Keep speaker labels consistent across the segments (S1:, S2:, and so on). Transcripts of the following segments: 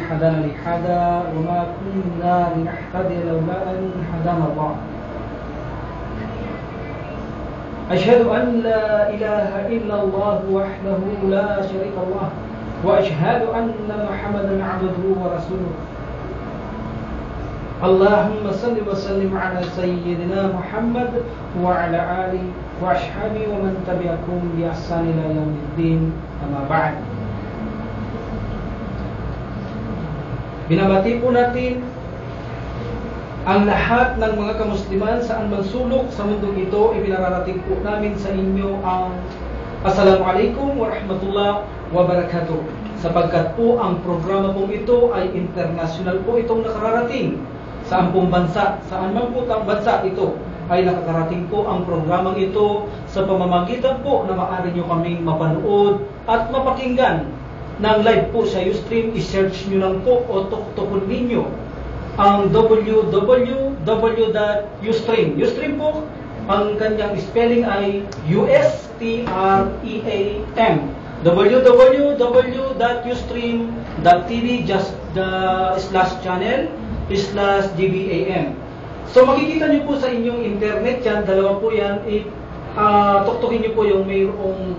S1: هدانا لهذا وما كنا لنهتدي لولا أن هدانا الله. أشهد أن لا إله إلا الله وحده لا شريك له وأشهد أن محمدا عبده ورسوله. اللهم صل وسلم على سيدنا محمد وعلى آله وأصحابه ومن تبعهم بإحسان إلى يوم الدين. أما بعد. Binabati po natin ang lahat ng mga kamusliman saan man sulok sa mundong ito. Ibinararating po namin sa inyo ang Assalamualaikum warahmatullahi wabarakatuh. Sapagkat po ang programa pong ito ay international po itong nakararating sa ampung bansa. Saan man po ang bansa ito ay nakakarating po ang programang ito sa pamamagitan po na maaari nyo kaming mapanood at mapakinggan ng live po sa Ustream. I-search nyo lang po o tuktukon ninyo ang www.ustream. Ustream po, ang kanyang spelling ay USTREAM. www.ustream.tv /channel/GBAM. So makikita nyo po sa inyong internet yan, dalawa po yan, tuktukin nyo po yung mayroong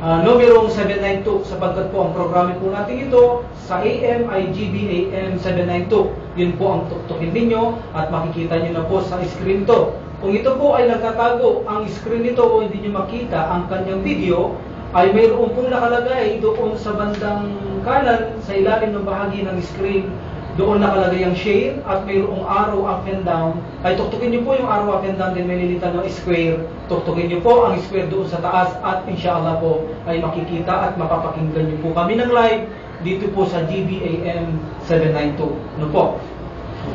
S1: numerong 792 sapagkat po ang programa po natin ito sa AM ay GBAM 792. Yun po ang tuktukin ninyo at makikita nyo na po sa screen to. Kung ito po ay nagtatago ang screen nito o hindi nyo makita ang kanyang video, ay mayroon pong nakalagay doon sa bandang kanan sa ilalim ng bahagi ng screen. Doon nakalagay ang share at mayroong arrow up and down. Ay tuktukin nyo po yung arrow up and down, din may lilitan ng square. Tuktukin nyo po ang square doon sa taas at inshallah po ay makikita at mapapakinggan nyo po kami ng live dito po sa GBAM 792. Ano po?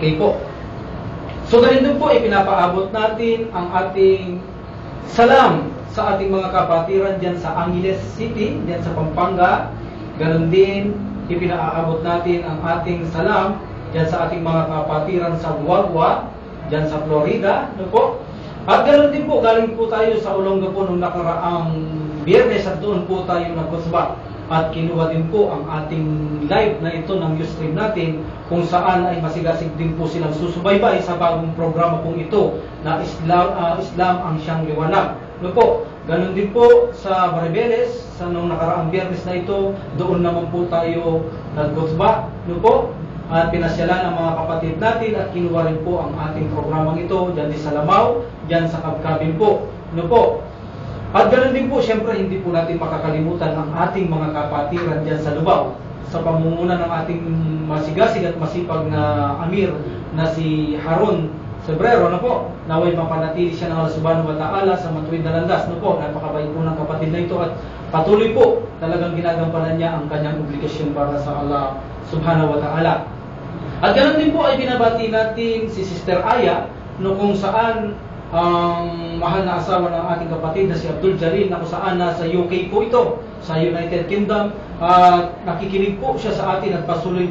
S1: Okay po. So ganun po ay pinapaabot natin ang ating salam sa ating mga kapatiran dyan sa Angeles City, dyan sa Pampanga. Ganun din ipinaabot natin ang ating salam dyan sa ating mga kapatiran sa Guagua, dyan sa Florida. Ano po? At ganoon din po, galing po tayo sa Olongapo nung nakaraang Biyernes at doon po tayo nagkusba. At kinuha din po ang ating live na ito ng Ustream natin kung saan ay masigasig din po silang susubaybay sa bagong programa pong ito na Islam ang siyang liwanag. Ano po? Ganon din po sa Maribeles, sa nung nakaraang Biyernes na ito, doon naman po tayo nagkusba. Ano po? At pinasyalan ang mga kapatid natin at kinuha rin po ang ating programang ito dyan sa Lamaw, dyan sa Kabkabin po. Ano po? At ganoon din po, siyempre hindi po natin makakalimutan ang ating mga kapatiran dyan sa Lubao sa pamumuno ng ating masigasig at masipag na Amir na si Haron Sebrero, na po, naway mapanatili siya ng Allah Subhanahu wa Ta'ala sa matuwid na landas. No po, napakabait po ng kapatid na ito at patuloy po talagang ginagampanan niya ang kanyang obligasyon para sa Allah Subhanahu wa Ta'ala. At ganoon din po ay binabati natin si Sister Aya, no, kung saan ang mahal na asawa ng ating kapatid na si Abdul Jalil, na kung saan nasa UK po ito, sa United Kingdom. Nakikinig po siya sa atin at patuloy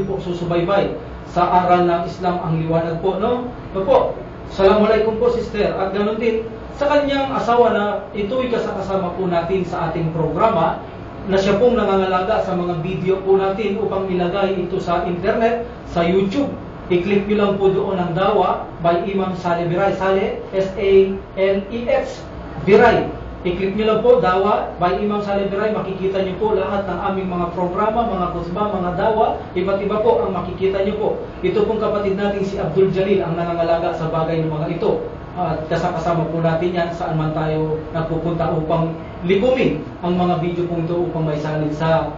S1: po susubaybay sa aral ng Islam ang liwanag po, no? So po, Assalamualaikum po, sister. At ganoon din sa kanyang asawa na ito'y kasama po natin sa ating programa, na siya pong nangangalaga sa mga video po natin upang ilagay ito sa internet, sa YouTube. I-click nyo lang po doon ang Dawa by Imam Saleh Biray. Saleh, S-A-L-E-X, Biray. I-click nyo lang po, Dawa by Imam Saleh Biray. Makikita nyo po lahat ng aming mga programa, mga kusba, mga dawa. Iba't iba po ang makikita nyo po. Ito pong kapatid natin si Abdul Jalil ang nangangalaga sa bagay ng mga ito. At kasama po natin yan saan man tayo nagpupunta upang likumin ang mga video pong ito upang may salin sa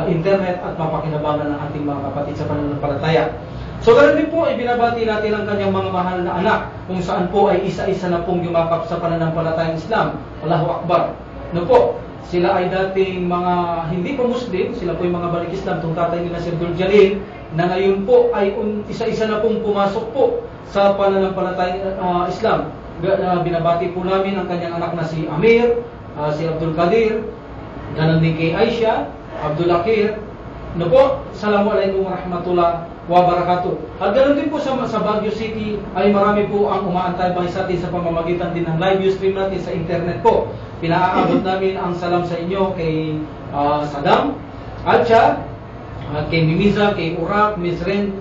S1: internet at mapakinabangan ng ating mga kapatid sa pananampalataya. So ganoon din po ay binabati natin ang kanyang mga mahal na anak kung saan po ay isa-isa na pong yumakap sa pananampalatayang Islam. Allahu Akbar. No po, sila ay dating mga hindi pa Muslim, sila po yung mga balik Islam, itong tatay nila si Abdul Jalil, na ngayon po ay isa-isa na pong pumasok po sa pananampalatayang Islam. Binabati po namin ang kanyang anak na si Amir, si Abdul Qadir, ganoon din kay Aisha, Abdul Akir. No po, Assalamualaikum warahmatullahi wabarakatuh. At ganoon din po sa Baguio City ay marami po ang umaantay ba sa atin sa pamamagitan din ng live stream natin sa internet po. Pinaaabot namin ang salam sa inyo kay Saddam, Atcha, kay Mimiza, kay Urak, Miss Ren,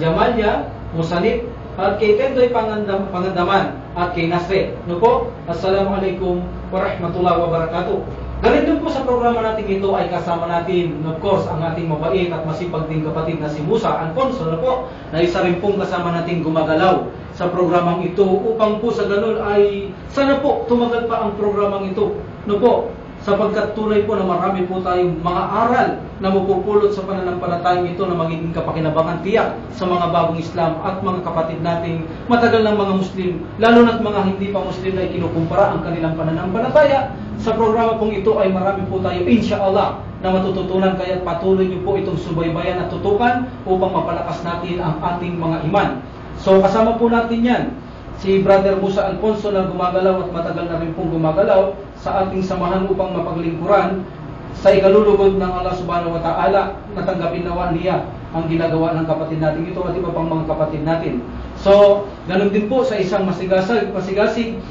S1: Jamalya, Musanip, at kay Tendoy Pangandaman, at kay Nasre. No po? Assalamualaikum warahmatullahi wabarakatuh. Ganito po sa programa natin ito ay kasama natin, of course, ang ating mabait at masipag din kapatid na si Musa Alfonso, no po, na isa rin pong kasama natin gumagalaw sa programang ito upang po sa ganun ay sana po tumagal pa ang programang ito, no po, sapagkat tunay po na marami po tayong mga aral na mapupulot sa pananampalatayang ito na magiging kapakinabangan tiyak sa mga bagong Islam at mga kapatid nating matagal ng mga Muslim, lalo na't mga hindi pa Muslim na ikinukumpara ang kanilang pananampalataya. Sa programa pong ito ay marami po tayo insyaAllah na matututunan, kaya patuloy niyo po itong subaybayan at tutukan upang mapalakas natin ang ating mga iman. So kasama po natin yan si Brother Musa Alfonso na gumagalaw at matagal na rin pong gumagalaw sa ating samahan upang mapaglingkuran sa ikalulugod ng Allah Subhanahu wa Ta'ala. Natanggapin nawa niya ang ginagawa ng kapatid natin ito at iba pang mga kapatid natin. So, ganun din po sa isang masigasig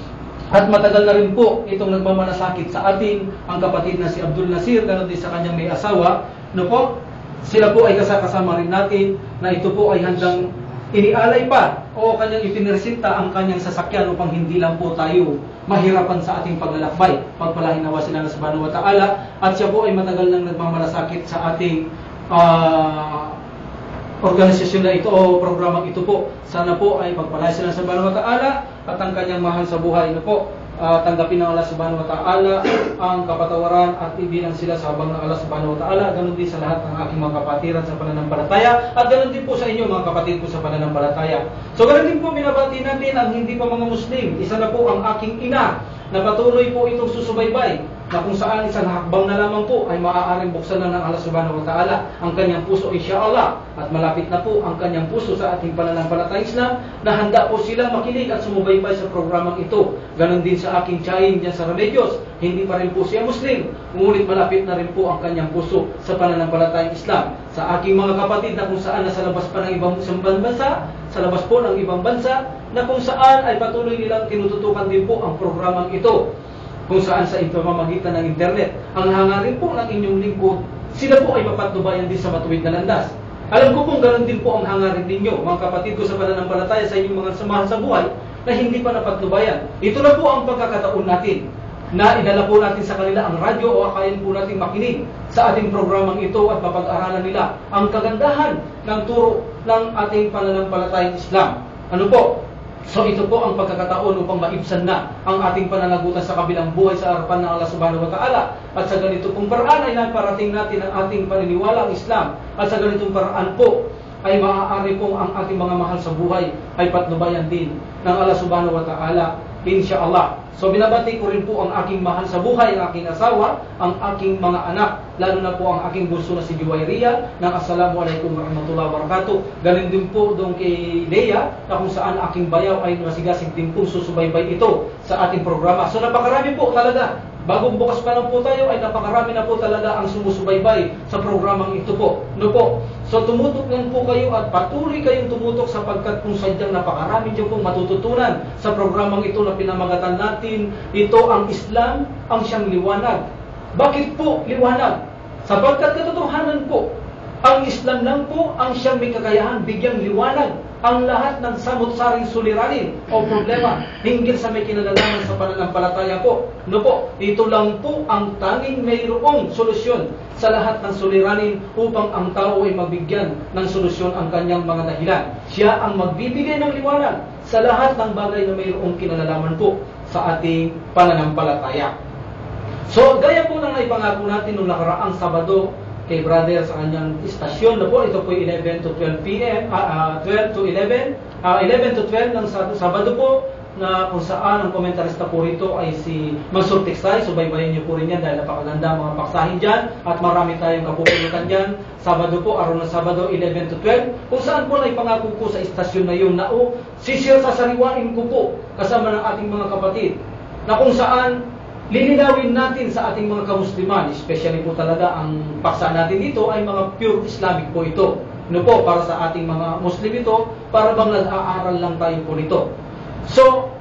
S1: at matagal na rin po itong nagmamalasakit sa atin ang kapatid na si Abdul Nasir, ganun din sa kanyang may asawa. No po, sila po ay kasama rin natin na ito po ay handang inialay pa o kanyang ipinresenta ang kanyang sasakyan upang hindi lang po tayo mahirapan sa ating paglalakbay. Pagpalain nawa sila ng Subhanahu wa Ta'ala, at siya po ay matagal nang nagmamalasakit sa ating organisasyon na ito o programang ito po. Sana po ay pagpalain sila ng Subhanahu wa Ta'ala at ang kanyang mahal sa buhay na po. Tanggapin ng Allah Subhanahu wa Ta'ala ang kapatawaran at ibilang sila sa habang ng Allah Subhanahu wa Ta'ala. Ganon din sa lahat ng aking mga kapatiran sa pananampalataya at ganon din po sa inyo mga kapatid ko sa pananampalataya. So ganon din po binabati natin ang hindi pa mga Muslim. Isa na po ang aking ina na patuloy po itong susubaybay na kung saan isang hakbang na lamang po ay maaaring buksan na ng Allah Subhanahu wa Ta'ala ang kanyang puso insyaAllah, at malapit na po ang kanyang puso sa ating pananampalatayang Islam na handa po silang makinig at sumubaybay sa programang ito. Ganon din sa aking tiyahin dyan sa Remedios, hindi pa rin po siya Muslim, ngunit malapit na rin po ang kanyang puso sa pananampalatayang Islam. Sa aking mga kapatid na kung saan nasa labas pa ng ibang bansa, sa labas po ng ibang bansa, na kung saan ay patuloy nilang tinututukan din po ang programang ito, kung saan sa pamamagitan ng internet. Ang hangarin po ng inyong lingkod, sila po ay mapatnubayan din sa matuwid na landas. Alam ko pong ganoon din po ang hangarin ninyo, mga kapatid ko sa pananampalataya, sa inyong mga samahan sa buhay na hindi pa napatnubayan. Ito na po ang pagkakataon natin na idala po natin sa kanila ang radyo o akayin po natin makinig sa ating programang ito at mapag-aralan nila ang kagandahan ng turo ng ating pananampalatayang Islam. Ano po? So ito po ang pagkakataon upang maibsan na ang ating pananagutan sa kabilang buhay sa harapan ng Allah Subhanahu wa Ta'ala. At sa ganito pong paraan ay naparating natin ang ating paniniwala ang Islam. At sa ganitong paraan po ay maaari pong ang ating mga mahal sa buhay ay patnubayan din ng Allah Subhanahu wa Ta'ala, insyaAllah. So binabati ko rin po ang aking mahal sa buhay, ang aking asawa, ang aking mga anak, lalo na po ang aking bunso na si Juwayria, ng Assalamualaikum warahmatullahi wabarakatuh. Ganon din po doon kay Leia, na kung saan aking bayaw ay masigasig din po susubaybay ito sa ating programa. So napakarami po talaga. Bagong bukas pa lang po tayo ay napakarami na po talaga ang sumusubaybay sa programang ito po. No po? So tumutok lang po kayo at patuloy kayong tumutok sapagkat kung sadyang napakarami dyan pong matututunan sa programang ito na pinamagatan natin. Ito ang Islam, ang siyang liwanag. Bakit po liwanag? Sapagkat katotohanan po, ang Islam lang po ang siyang may kakayahan bigyang liwanag ang lahat ng samut-saring suliranin o problema hinggil sa may kinalalaman sa pananampalataya po. No po, ito lang po ang tanging mayroong solusyon sa lahat ng suliranin upang ang tao ay mabigyan ng solusyon ang kanyang mga dahilan. Siya ang magbibigay ng liwanag sa lahat ng bagay na mayroong kinalalaman po sa ating pananampalataya. So, gaya po ng naipangako natin noong nakaraang Sabado kay brother sa kanyang istasyon na po, ito po 11 to 12 p.m., 12 to 11, 11 to 12 ng Sabado po, na kung saan ang komentarista po rito ay si Mansur Tiksay. So baybayin niyo po rin yan dahil napakaganda mga paksahin dyan at marami tayong kapupulutan dyan. Sabado po, araw ng Sabado 11 to 12, kung saan po naipangako ko sa istasyon na yun na sasariwain ko po kasama ng ating mga kapatid na kung saan lilinawin natin sa ating mga kamusliman, especially po talaga ang paksa natin dito ay mga pure Islamic po ito. Ano po, para sa ating mga Muslim ito, para bang nag-aaral lang tayo po nito. So,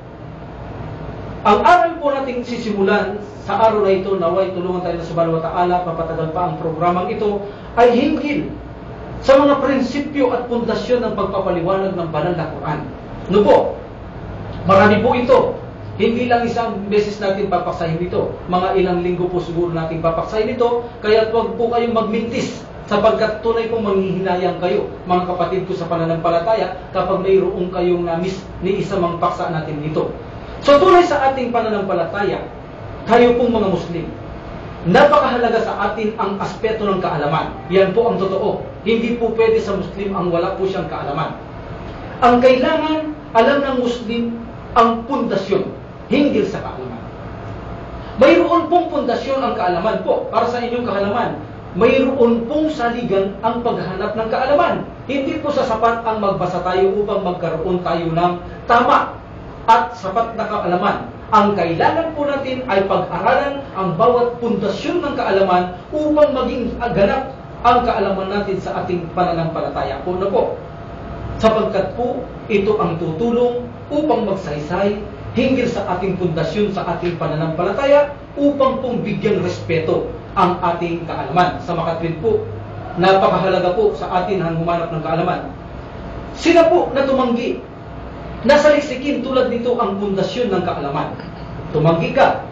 S1: ang aral po nating sisimulan sa araw na ito, naway tulungan tayo ng Subhanahu wa Ta'ala, papatagal pa ang programang ito, ay hinggil sa mga prinsipyo at pundasyon ng pagpapaliwanag ng banal na Quran. No po, marami po ito. Hindi lang isang beses natin papaksahin ito. Mga ilang linggo po siguro natin papaksahin ito. Kaya huwag po kayong magmintis, sapagkat tunay pong manghihinayang kayo, mga kapatid ko sa pananampalataya, kapag mayroong kayong na-miss ni isa mang paksa natin dito. So tunay sa ating pananampalataya, kayo pong mga Muslim, napakahalaga sa atin ang aspeto ng kaalaman. Yan po ang totoo. Hindi po pwede sa Muslim ang wala po siyang kaalaman. Ang kailangan, alam ng Muslim, ang pundasyon, hinggil sa kaalaman. Mayroon pong pundasyon ang kaalaman po. Para sa inyong kaalaman, mayroon pong saligan ang paghanap ng kaalaman. Hindi po sasapat ang magbasa tayo upang magkaroon tayo ng tama at sapat na kaalaman. Ang kailangan po natin ay pag-aralan ang bawat pundasyon ng kaalaman upang maging ganap ang kaalaman natin sa ating pananampalataya po na po. Sapagkat po, ito ang tutulong upang magsaysay hinggil sa ating pundasyon sa ating pananampalataya upang pong bigyan respeto ang ating kaalaman. Sa makatwid po, napakahalaga po sa atin ang humanap ng kaalaman. Sila po na tumanggi, nasa liksikin tulad nito ang pundasyon ng kaalaman. Tumanggi ka,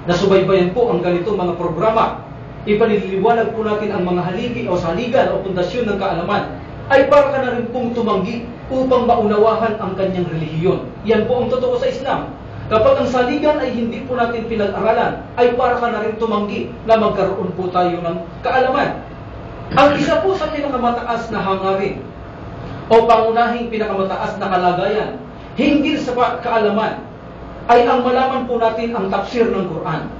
S1: nasubaybayan po ang ganito mga programa, ipaliliwanag po natin ang mga haligi o saligan o pundasyon ng kaalaman, ay para ka na rin pong tumanggi upang maunawahan ang kanyang relihiyon. Yan po ang totoo sa Islam. Kapag ang saligan ay hindi po natin pinag-aralan, ay para ka na rin tumanggi na magkaroon po tayo ng kaalaman. Ang isa po sa pinakamataas na hangarin o pangunahing pinakamataas na kalagayan hinggil sa kaalaman ay ang malaman po natin ang tafsir ng Quran.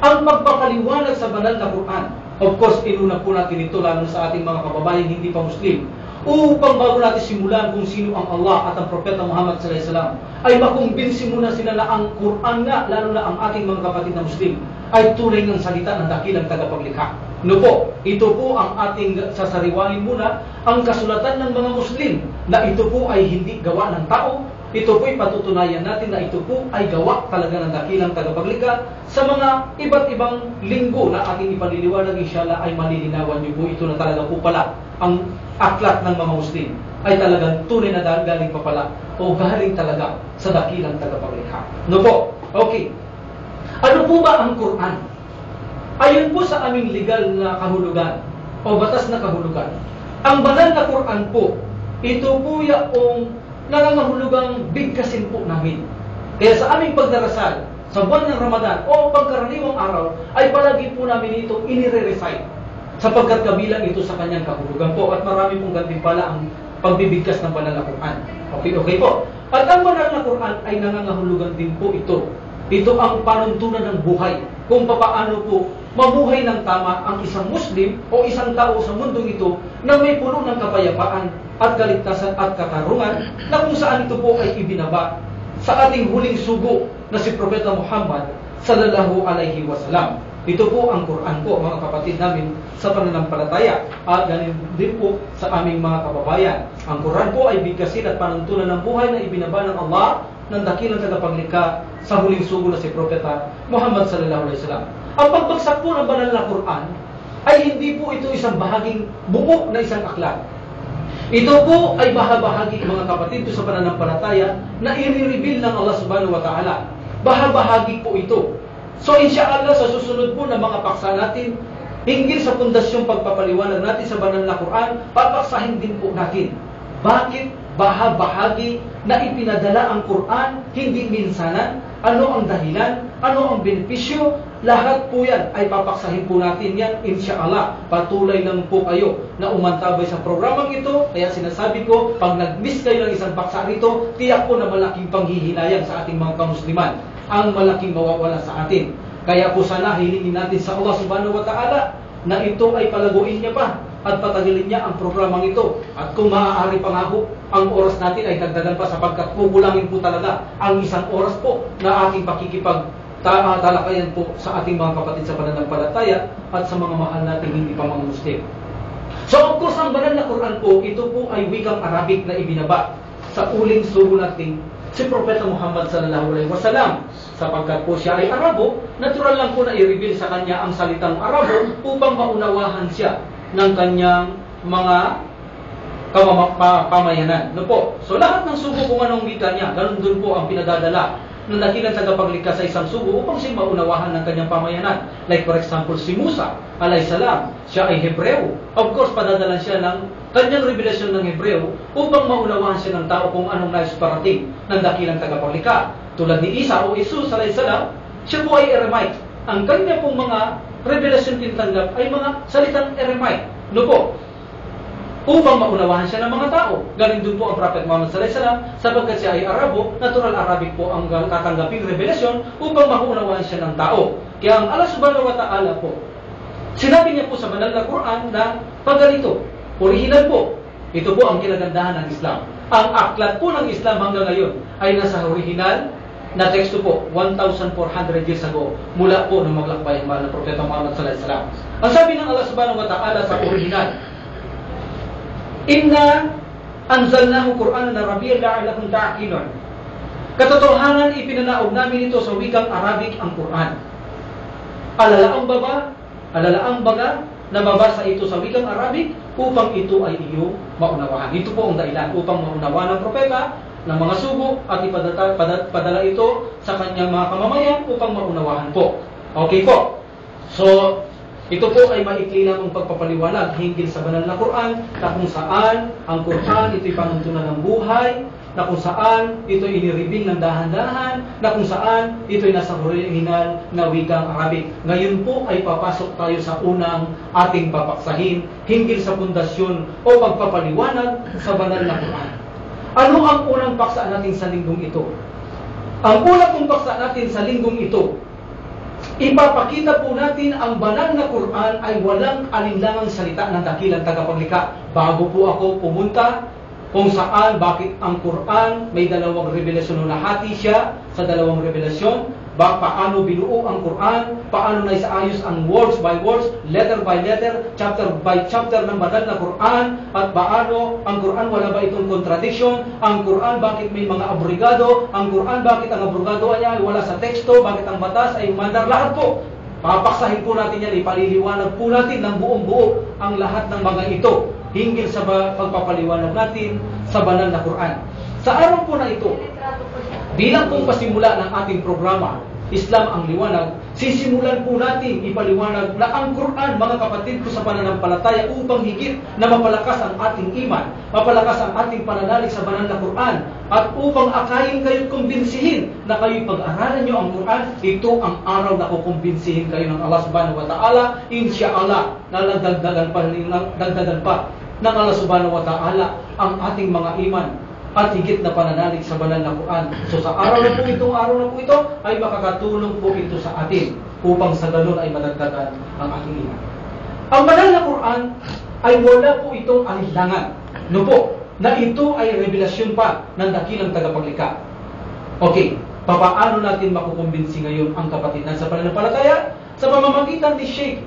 S1: Ang pagpapaliwanag sa banal na Quran. Of course, inuna po natin ito lalo sa ating mga kababayan hindi pa Muslim. Upang bago natin simulan kung sino ang Allah at ang Propeta Muhammad SAW, ay makumbinsi muna sila na ang Quran nga, lalo na ang ating mga kapatid na Muslim, ay tunay ng salita ng dakilang tagapaglikha. No po, ito po ang ating sasariwanin muna, ang kasulatan ng mga Muslim, na ito po ay hindi gawa ng tao. Ito po'y patutunayan natin na ito po ay gawa talaga ng dakilang tagapaglikha. Sa mga iba't ibang linggo na ating ipaliliwanag, inshallah ay malilinawan niyo po ito na talaga po pala ang aklat ng mga Muslim ay talagang tunay na galing pa pala o galing talaga sa dakilang tagapaglikha. No po? Okay. Ano po ba ang Quran? Ayon po sa aming legal na kahulugan o batas na kahulugan, ang banal na Quran po, ito po yung nangangahulugang bigkasin po namin. Kaya sa aming pagdarasal, sa buwan ng Ramadan o pagkaraniwang araw, ay palagi po namin ito inire-recite sapagkat kabilang ito sa kanyang kahulugan po at marami pong gantimpala ang pagbibigkas ng banal na Quran. Okay po. At ang banal na Quran ay nangangahulugan din po ito. Ito ang panuntunan ng buhay kung papaano po mabuhay ng tama ang isang Muslim o isang tao sa mundong ito na may puno ng kapayapaan at kaligtasan at katarungan na kung saan ito po ay ibinaba sa ating huling sugo na si Propeta Muhammad sallallahu alaihi wasallam. Ito po ang Quran po, mga kapatid namin sa pananampalataya at ganun din po sa aming mga kababayan. Ang Quran po ay bigkasin at panuntunan ng buhay na ibinaba ng Allah ng dakilang tagapaglikha sa huling sugo na si Propeta Muhammad sallallahu alaihi wasallam. Ang pagbagsak po ng banal na Quran ay hindi po ito isang bahaging buo na isang aklat. Ito po ay bahagi mga kapatid ko sa pananampalataya na i-reveal ng Allah subhanahu wa ta'ala. Bahagi po ito. So inshallah sa susunod po na mga paksa natin, hinggil sa pundasyong pagpapaliwanag natin sa banal na Quran, papaksahin din po natin. Bakit bahagi na ipinadala ang Quran, hindi minsanan? Ano ang dahilan? Ano ang benepisyo? Lahat po yan ay papaksahin po natin yan, inshallah. Patuloy lang po kayo na umantabay sa programang ito. Kaya sinasabi ko, pag nag-miss kayo ng isang paksa rito, tiyak po na malaking panghihilayan sa ating mga kamusliman. Ang malaking mawawala sa atin. Kaya po sana hilingin natin sa Allah subhanahu wa ta'ala na ito ay palaguin niya pa at patagalin niya ang programang ito. At kung maaari pa nga po, ang oras natin ay dagdagan pa sapagkat kukulangin po talaga ang isang oras po na ating talakayan po sa ating mga kapatid sa pananampalataya at sa mga mahal nating hindi pa mga Muslim. So of course, ang banal na Quran po, ito po ay wikang Arabic na ibinaba sa uling sugo nating si Propeta Muhammad sallallahu alaihi wasallam. Sapagkat po siya ay Arabo, natural lang po na i-reveal sa kanya ang salitang Arabo upang maunawahan siya ng kanyang mga pamayanan. No po? So lahat ng sugo kung anong wika niya, ganun doon po ang pinadadala ng dakilang tagapaglikha sa isang sugo upang siya maunawahan ng kanyang pamayanan. Like for example, si Musa, alayhisalam, siya ay Hebreo. Of course, padadalan siya ng kanyang revelasyon ng Hebreo upang maunawahan siya ng tao kung anong nais parating ng dakilang tagapaglikha. Tulad ni Isa o Jesus, alayhisalam, siya po ay Aramaic. Ang kanya pong mga revelasyon tinatanggap ay mga salitang Aramaic. No po? Upang maunawahan siya ng mga tao. Galing doon po ang Prophet Muhammad sallallahu alaihi wasallam, sapagkat siya ay Arabo, natural Arabic po ang tatanggaping revelasyon upang maunawahan siya ng tao. Kaya ang Allah subhanahu wa ta'ala po, sinabi niya po sa banal na Quran na pagganito, original po. Ito po ang kinagandahan ng Islam. Ang aklat po ng Islam hanggang ngayon ay nasa original na teksto po, 1,400 years ago, mula po ng maglakbay ang mahal na Propeta Muhammad sallallahu alaihi wasallam. Ang sabi ng Allah subhanahu wa ta'ala sa original, Inna anzalnahu Qur'anan Arabiyyan la'allakum ta'qilun. Katotohanan, ipinanaog namin ito sa wikang Arabic ang Quran. Alalaang baga na mabasa ito sa wikang Arabic upang ito ay iyong maunawahan. Ito po ang dahilan upang maunawahan ng propeta ng mga sugo at ipadala ito sa kanyang mga kamamayan upang maunawahan po. Okay po. So, ito po ay maikli lamang pagpapaliwanag hinggil sa banal na Quran, na kung saan ang Quran ito'y panuntunan ng buhay, na kung saan ito'y iniribing ng dahan-dahan, na kung saan ito'y nasa original na wikang Arabic. Ngayon po ay papasok tayo sa unang ating papaksahin hinggil sa pundasyon o pagpapaliwanag sa banal na Quran. Ano ang unang paksa natin sa linggong ito? Ang unang pong paksa natin sa linggong ito, ipapakita po natin ang banal na Quran ay walang alinlangang salita ng dakilang tagapaglikha. Bago po ako pumunta kung saan, bakit ang Quran may dalawang revelasyon, nahati siya sa dalawang revelasyon, paano binuo ang Quran, paano naisaayos ang words by words, letter by letter, chapter by chapter ng banal na Quran, at paano ang Quran wala ba itong contradiction, ang Quran bakit may mga abrogado, ang Quran bakit ang abrogado ay wala sa teksto, bakit ang batas ay mandar, lahat po. Papaksahin po natin yan, ipaliliwanag po natin ng buong buo ang lahat ng mga ito hinggil sa pagpapaliwanag natin sa banal na Quran. Sa araw po na ito, bilang pong pasimula ng ating programa, Islam ang Liwanag, sisimulan po natin ipaliwanag na ang Quran, mga kapatid ko sa pananampalataya, upang higit na mapalakas ang ating iman, mapalakas ang ating pananalig sa banal na Quran, at upang akayin kayo't kumbinsihin na kayo'y pag-aralan nyo ang Quran, ito ang araw na kukumbinsihin kayo ng Allah subhanahu wa ta'ala, insyaallah, na dagdagan pa ng Allah subhanahu wa ta'ala ang ating mga iman at higit na pananalig sa banal na Quran. So sa araw na po ito ay makakatulong po ito sa atin upang sa ganun ay madagdagan ang ating iman. Ang banal na Quran ay wala po itong alinlangan. No po, na ito ay revelasyon pa ng dakilang tagapaglikha. Okay, paano natin makukumbinsi ngayon ang kapatid na sa pananampalataya? Sa pamamagitan ni Sheikh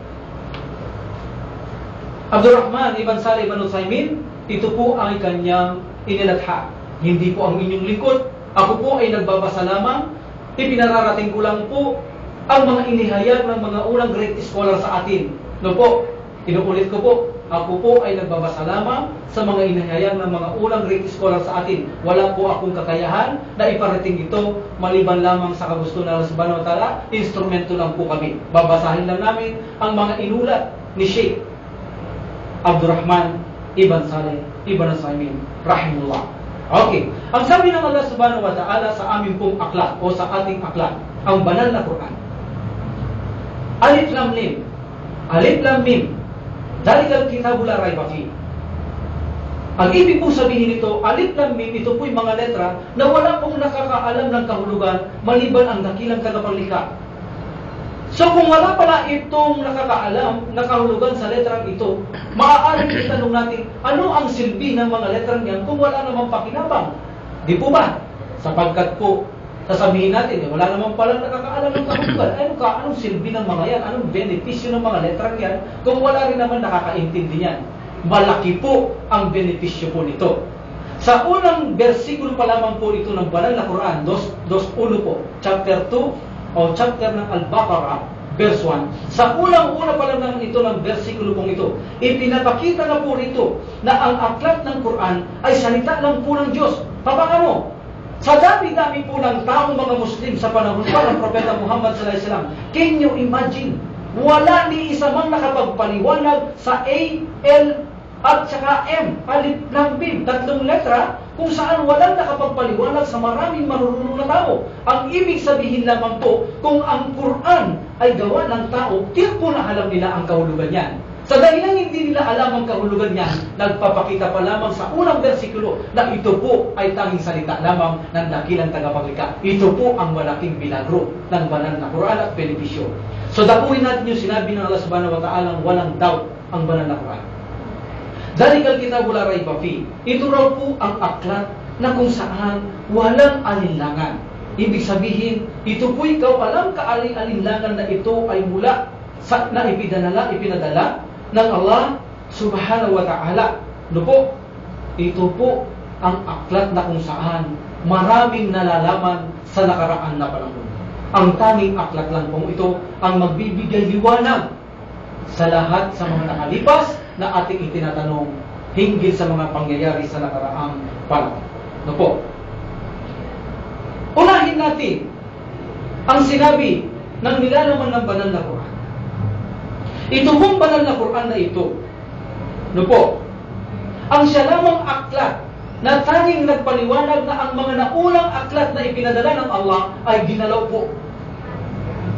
S1: Abdurrahman Ibn Salih Ibn Utsaimin, ito po ay kanyang inilatha. Hindi po ang inyong lingkod. Ako po ay nagbabasa lamang. Ipinararating ko lang po ang mga inihayag ng mga unang great scholar sa atin. No po, inuulit ko po, ako po ay nagbabasa lamang sa mga inihayag ng mga unang great scholar sa atin. Wala po akong kakayahan na iparating ito maliban lamang sa kagusto ng Allah subhanahu wa ta'ala. Instrumento lang po kami. Babasahin lang namin ang mga inulat ni Sheikh Abdurrahman Ibn Salih Ibn Utsaimin rahimahullah. Okay. Ang sabi ng Allah subhanahu wa ta'ala sa aming pong aklat o sa ating aklat, ang banal na Quran. Alif Lam Mim. Alif Lam Mim. Dhalikal kitabu la rayba fihi. Ang ibig pong sabihin nito, Alif Lam Mim, ito po'y mga letra na wala pong nakakaalam ng kahulugan maliban ang dakilang tagapaglikha. So kung wala pala itong nakakaalam na kahulugan sa letrang ito, maaaring itanong natin, ano ang silbi ng mga letrang yan kung wala namang pakinabang? Di po ba? Sapagkat po, sasabihin natin, wala namang palang nakakaalam ng kahulugan. Anong silbi ng mga yan? Anong benepisyo ng mga letrang yan kung wala rin naman nakakaintindi yan? Malaki po ang benepisyo po nito. Sa unang versikulo pa lamang po ito ng banal na Quran, 2:1 po, chapter 2, o chapter ng Al-Baqarah, verse 1, sa unang-una pa lang ng ito ng versikulo pong ito, ipinapakita na po rito na ang aklat ng Quran ay salita lang po ng Diyos. Paano? Sa dami-dami po ng taong mga Muslim sa panahon pa ng Propeta Muhammad sallallahu alaihi wasallam, can you imagine? Wala ni isa mang nakapagpaliwanag sa A, L, at saka M, alif, lam, mim, tatlong letra, kung saan walang nakapagpaliwanag sa maraming marunong na tao. Ang ibig sabihin lamang po, kung ang Quran ay gawa ng tao, tiyak po na alam nila ang kahulugan niyan. Sa dahilan hindi nila alam ang kahulugan niyan, nagpapakita pa lamang sa unang versikulo na ito po ay tanging salita lamang ng dakilang tagapaglikha. Ito po ang malaking milagro ng banal na Quran at benepisyo. So dakuin natin yung sinabi ng Allah subhanahu wa ta'ala, walang doubt ang banal na Quran. Dalikal kitab la rayba fi. Ito raw po ang aklat na kung saan walang alinlangan. Ibig sabihin, ito po ikaw alam kaaling-alinlangan na ito ay mula sa na ipinadala ng Allah subhanahu wa ta'ala. No po, ito po ang aklat na kung saan maraming nalalaman sa nakaraan na panahon. Ang tanging aklat lang po ito ang magbibigay liwanag sa lahat sa mga nakalipas na ating itinatanong hinggil sa mga pangyayari sa nakaraang panahon. No po. Unahin natin ang sinabi ng nilalaman ng banal na Quran. Ito pong banal na Quran na ito, no po, ang siya lamang aklat na tanging nagpaliwanag na ang mga naunang aklat na ipinadala ng Allah ay ginalaw po.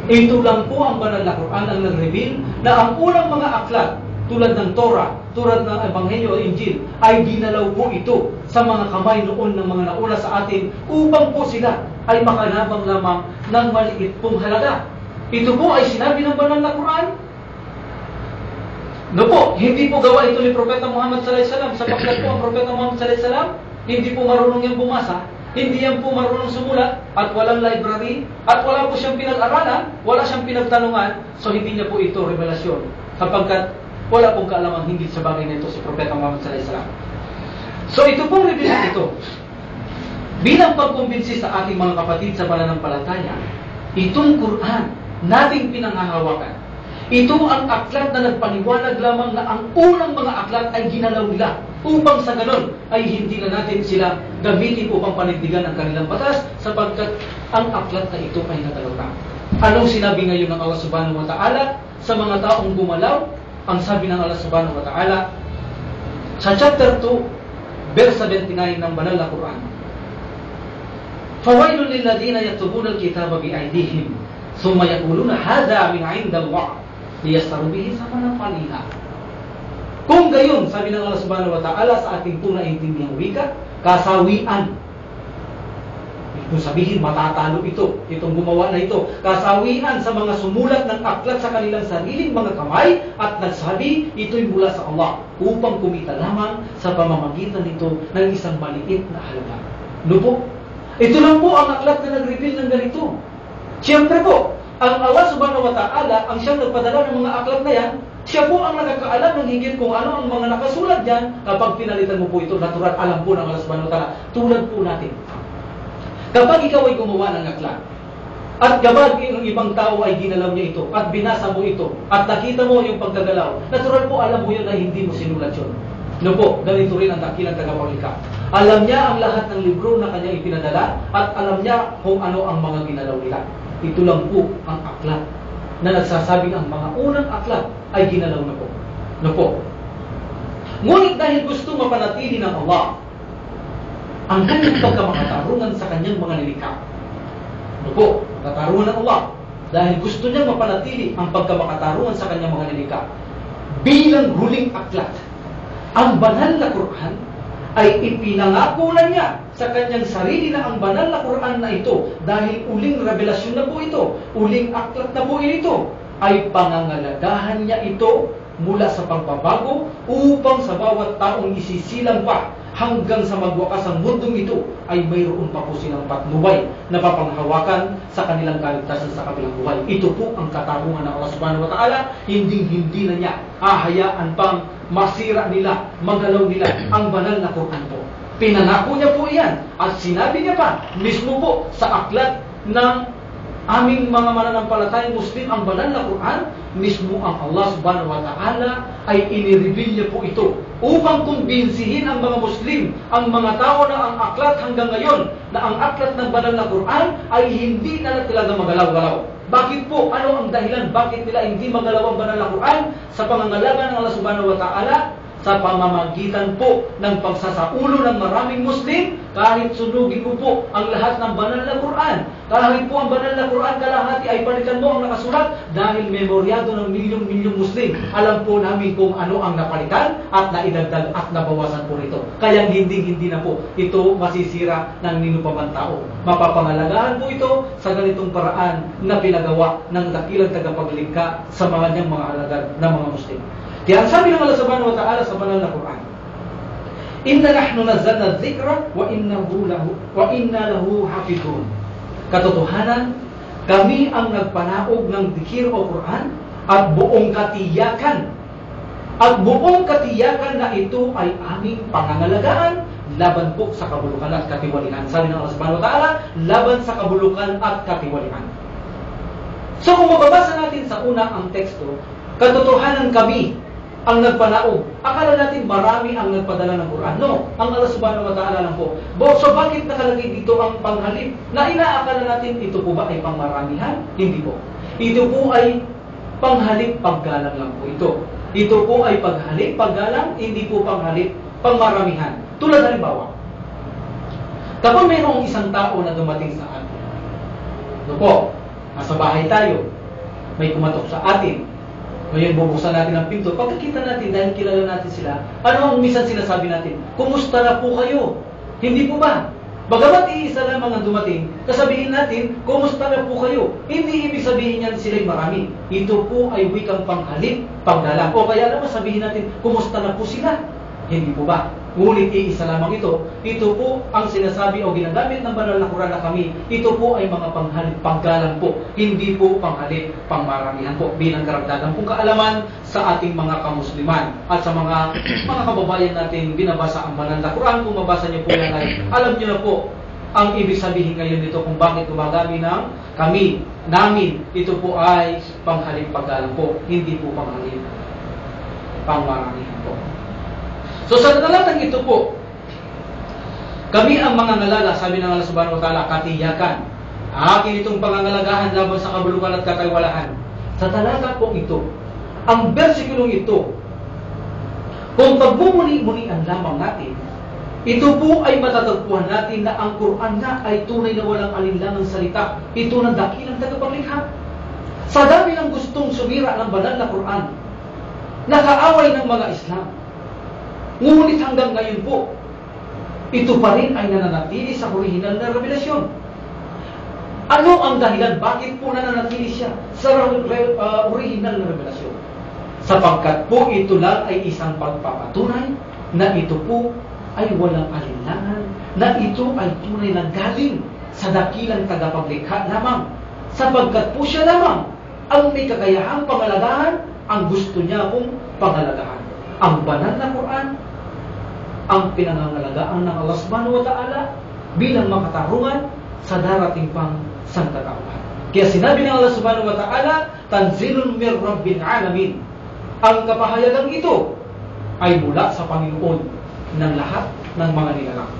S1: Ito lang po ang banal na Quran ang nag-reveal na ang unang mga aklat tulad ng Torah, tulad ng Ebanghelyo o Injil, ay ginalaw po ito sa mga kamay noon ng mga nauna sa atin upang po sila ay makanabang lamang ng maliit pong halaga. Ito po ay sinabi ng banal na Quran. No po, hindi po gawa ito ni Propeta Muhammad sallallahu alaihi wasallam. Sapagkat po ang Propeta Muhammad sallallahu alaihi wasallam, hindi po marunong yung bumasa, hindi yan po marunong sumulat, at walang library, at wala po siyang pinag-aralan, wala siyang pinagtanungan, so hindi niya po ito revelasyon. Sapagkat wala pong kaalaman hinggil sa bagay na ito si Propeta Muhammad sallallahu alaihi wasallam. So ito pong revelasyon ito, bilang pagkumbinsi sa ating mga kapatid sa pananampalataya, itong Quran nating pinanghahawakan, ito ang aklat na nagpaliwanag lamang na ang unang mga aklat ay ginalaw nila upang sa ganon ay hindi na natin sila gamitin upang panindigan ang kanilang batas sapagkat ang aklat na ito ay nagalaw na. Anong sinabi ngayon ng Allah subhanahu wa ta'ala sa mga taong gumalaw? Ang sabi ng Allah subhanahu wa ta'ala sa chapter 2 verse 79 ng banal na Quran, فَوَيْلٌ لِلَّذِينَ يَكْتُبُونَ الْكِتَابَ بِأَيْدِيهِمْ ثُمَّ يَقُولُونَ هَذَا مِنْ عِنْدِ اللَّهِ لِيَشْتَرُوا بِهِ ثَمَنًا قَلِيلًا. Kung gayon, sabi ng Allah subhanahu wa ta'ala sa ating tunay-intindihang wika, kasawian. Kung sabihin, matatalo ito, itong gumawa na ito. Kasawian sa mga sumulat ng aklat sa kanilang sariling mga kamay at nagsabi, ito'y mula sa Allah upang kumita lamang sa pamamagitan nito ng isang maliit na halaga. No po? Ito lang po ang aklat na nag-reveal ng ganito. Siyempre po, ang Allah subhanahu wa ta'ala, ang siyang nagpadala ng mga aklat na yan, siya po ang nakakaalam ng higit kung ano ang mga nakasulat dyan. Kapag pinalitan mo po ito, natural alam po ng Allah subhanahu wa ta'ala. Tulad po natin. Kapag ikaw ay gumawa ng aklat, at kapag yung ibang tao ay ginalaw niya ito, at binasa mo ito, at nakita mo yung pagkagalaw, natural po alam mo yun na hindi mo sinulat yun. No po, ganito rin ang dakilang tagapaglikha. Alam niya ang lahat ng libro na kanya ipinadala, at alam niya kung ano ang mga ginalaw nila. Ito lang po ang aklat na nagsasabing ang mga unang aklat ay ginalaw na po. No po. Ngunit dahil gusto mapanatili ng Allah ang kanyang pagkamakatarungan sa kanyang mga nilikha. Ano po? Katarungan ng Allah. Dahil gusto niya mapanatili ang pagkamakatarungan sa kanyang mga nilikha. Bilang huling aklat, ang banal na Quran ay ipinangako na niya sa kanyang sarili na ang banal na Quran na ito, dahil uling revelasyon na po ito, uling aklat na po ito, ay pangangalagahan niya ito mula sa pagbabago upang sa bawat taong isisilang pa hanggang sa magwakas ang mundong ito ay mayroon pa po silang patnubay na papanghawakan sa kanilang kaligtasan sa kabilang buhay. Ito po ang katarungan ng Allah subhanahu wa ta'ala. Hindi na niya hahayaan pang masira nila, magalaw nila ang banal na Quran po. Pinangako niya po iyan at sinabi niya pa mismo po sa aklat ng aming mga mananampalatayang Muslim ang banal na Quran, mismo ang Allah subhanahu wa ta'ala ay inireveal niya po ito upang kumbinsihin ang mga Muslim, ang mga tao na ang aklat hanggang ngayon, na ang aklat ng banal na Quran ay hindi na talaga magalaw-galaw. Bakit po? Ano ang dahilan? Bakit nila hindi magalaw ang banal na Quran? Sa pangangalaga ng Allah subhanahu wa ta'ala, sa pamamagitan po ng pagsasaulo ng maraming Muslim, kahit sunugin mo po ang lahat ng banal na Quran, kahit po ang banal na Quran kalahati ay palitan mo ang nakasulat, dahil memoryado ng milyong-milyong Muslim, alam po namin kung ano ang napalitan at naidagdag at nabawasan po rito. Kaya hindi na po ito masisira ng ninupamang tao. Mapapangalagaan po ito sa ganitong paraan na pinagawa ng dakilang tagapaglikha sa mga niyang mga alagad na mga Muslim. Kaya sabi ng Allah subhanahu wa ta'ala sa banal na Quran, Inna nahnu nazzalna dhikra wa inna lahu hafidhun. Katotohanan, kami ang nagpanaog ng dhikr o Quran at buong katiyakan. At buong katiyakan na ito ay aming pangangalagaan laban po sa kabulukan at katiwalian. Sabi ng Allah subhanahu wa ta'ala, laban sa kabulukan at katiwalian. So kung mababasa natin sa una ang teksto, katotohanan kami ang nagpanaog. Akala natin marami ang nagpadala ng Quran. No, ang Allah subhanahu wa ta'ala lang po. So bakit nakalagay dito ang panghalip? Na inaakala natin ito po ba ay pangmaramihan? Hindi po. Ito po ay panghalip paggalang lang po ito. Ito po ay paghalip paggalang, hindi po panghalip pangmaramihan. Tulad halimbawa, kapag mayroong isang tao na dumating sa atin, ito po, nasa bahay tayo, may kumatok sa atin, ngayon bubuksan natin ang pinto. Pagkakita natin, dahil kilala natin sila, ano ang minsan sinasabi natin? Kumusta na po kayo? Hindi po ba? Bagamat iisa lamang ang dumating, sasabihin natin, kumusta na po kayo? Hindi ibig sabihin niyan sila'y marami. Ito po ay wikang panghalip, panggalang. O kaya naman sabihin natin, kumusta na po sila? Hindi po ba? Ngunit iisa lamang ito. Ito po ang sinasabi o ginagamit ng banal na Quran na kami. Ito po ay mga panghalip, panggalang po. Hindi po panghalip, pangmaramihan po. Bilang karagdagan pong kaalaman sa ating mga kamusliman at sa mga kababayan natin binabasa ang banal na Quran. Kung mabasa niyo po yan ay alam niyo na po ang ibig sabihin ngayon dito kung bakit gumagamit ng kami, namin. Ito po ay panghalip, panggalang po. Hindi po panghalip, pangmaramihan po. So sa talatang ito po, kami ang mga ngalaga, sabi ng Allah subhanahu wa ta'ala, katiyakan. Akin itong pangangalagahan laban sa kabulukan at katiwalaan. Sa talata po ito, ang bersikulong ito, kung pagmumuni-munian lamang natin, ito po ay matatagpuan natin na ang Quran na ay tunay na walang alinlangang salita. Ito ng dakilang tagapaglikha. Sa dami ng gustong sumira ng banal na Quran, nakaaway ng mga Islam. Ngunit hanggang ngayon po, ito pa rin ay nananatili sa orihinal na revelasyon. Ano ang dahilan? Bakit po nananatili siya sa orihinal na revelasyon? Sapagkat po ito lang ay isang pagpapatunay na ito po ay walang alinlangan, na ito ay tunay na galing sa dakilang tagapaglikha lamang. Sapagkat po siya lamang ang may kakayahang pangalagaan, ang gusto niya pong pangalagaan. Ang banal na Quran, ang pinangangalagaan ng Allah subhanahu wa ta'ala bilang makatarungan sa darating pang sangkatauhan. Kaya sinabi ng Allah subhanahu wa ta'ala, Tanzilun mir Rabbil Alamin. Ang kapahayagang ito ay mula sa Panginoon ng lahat ng mga nilalang.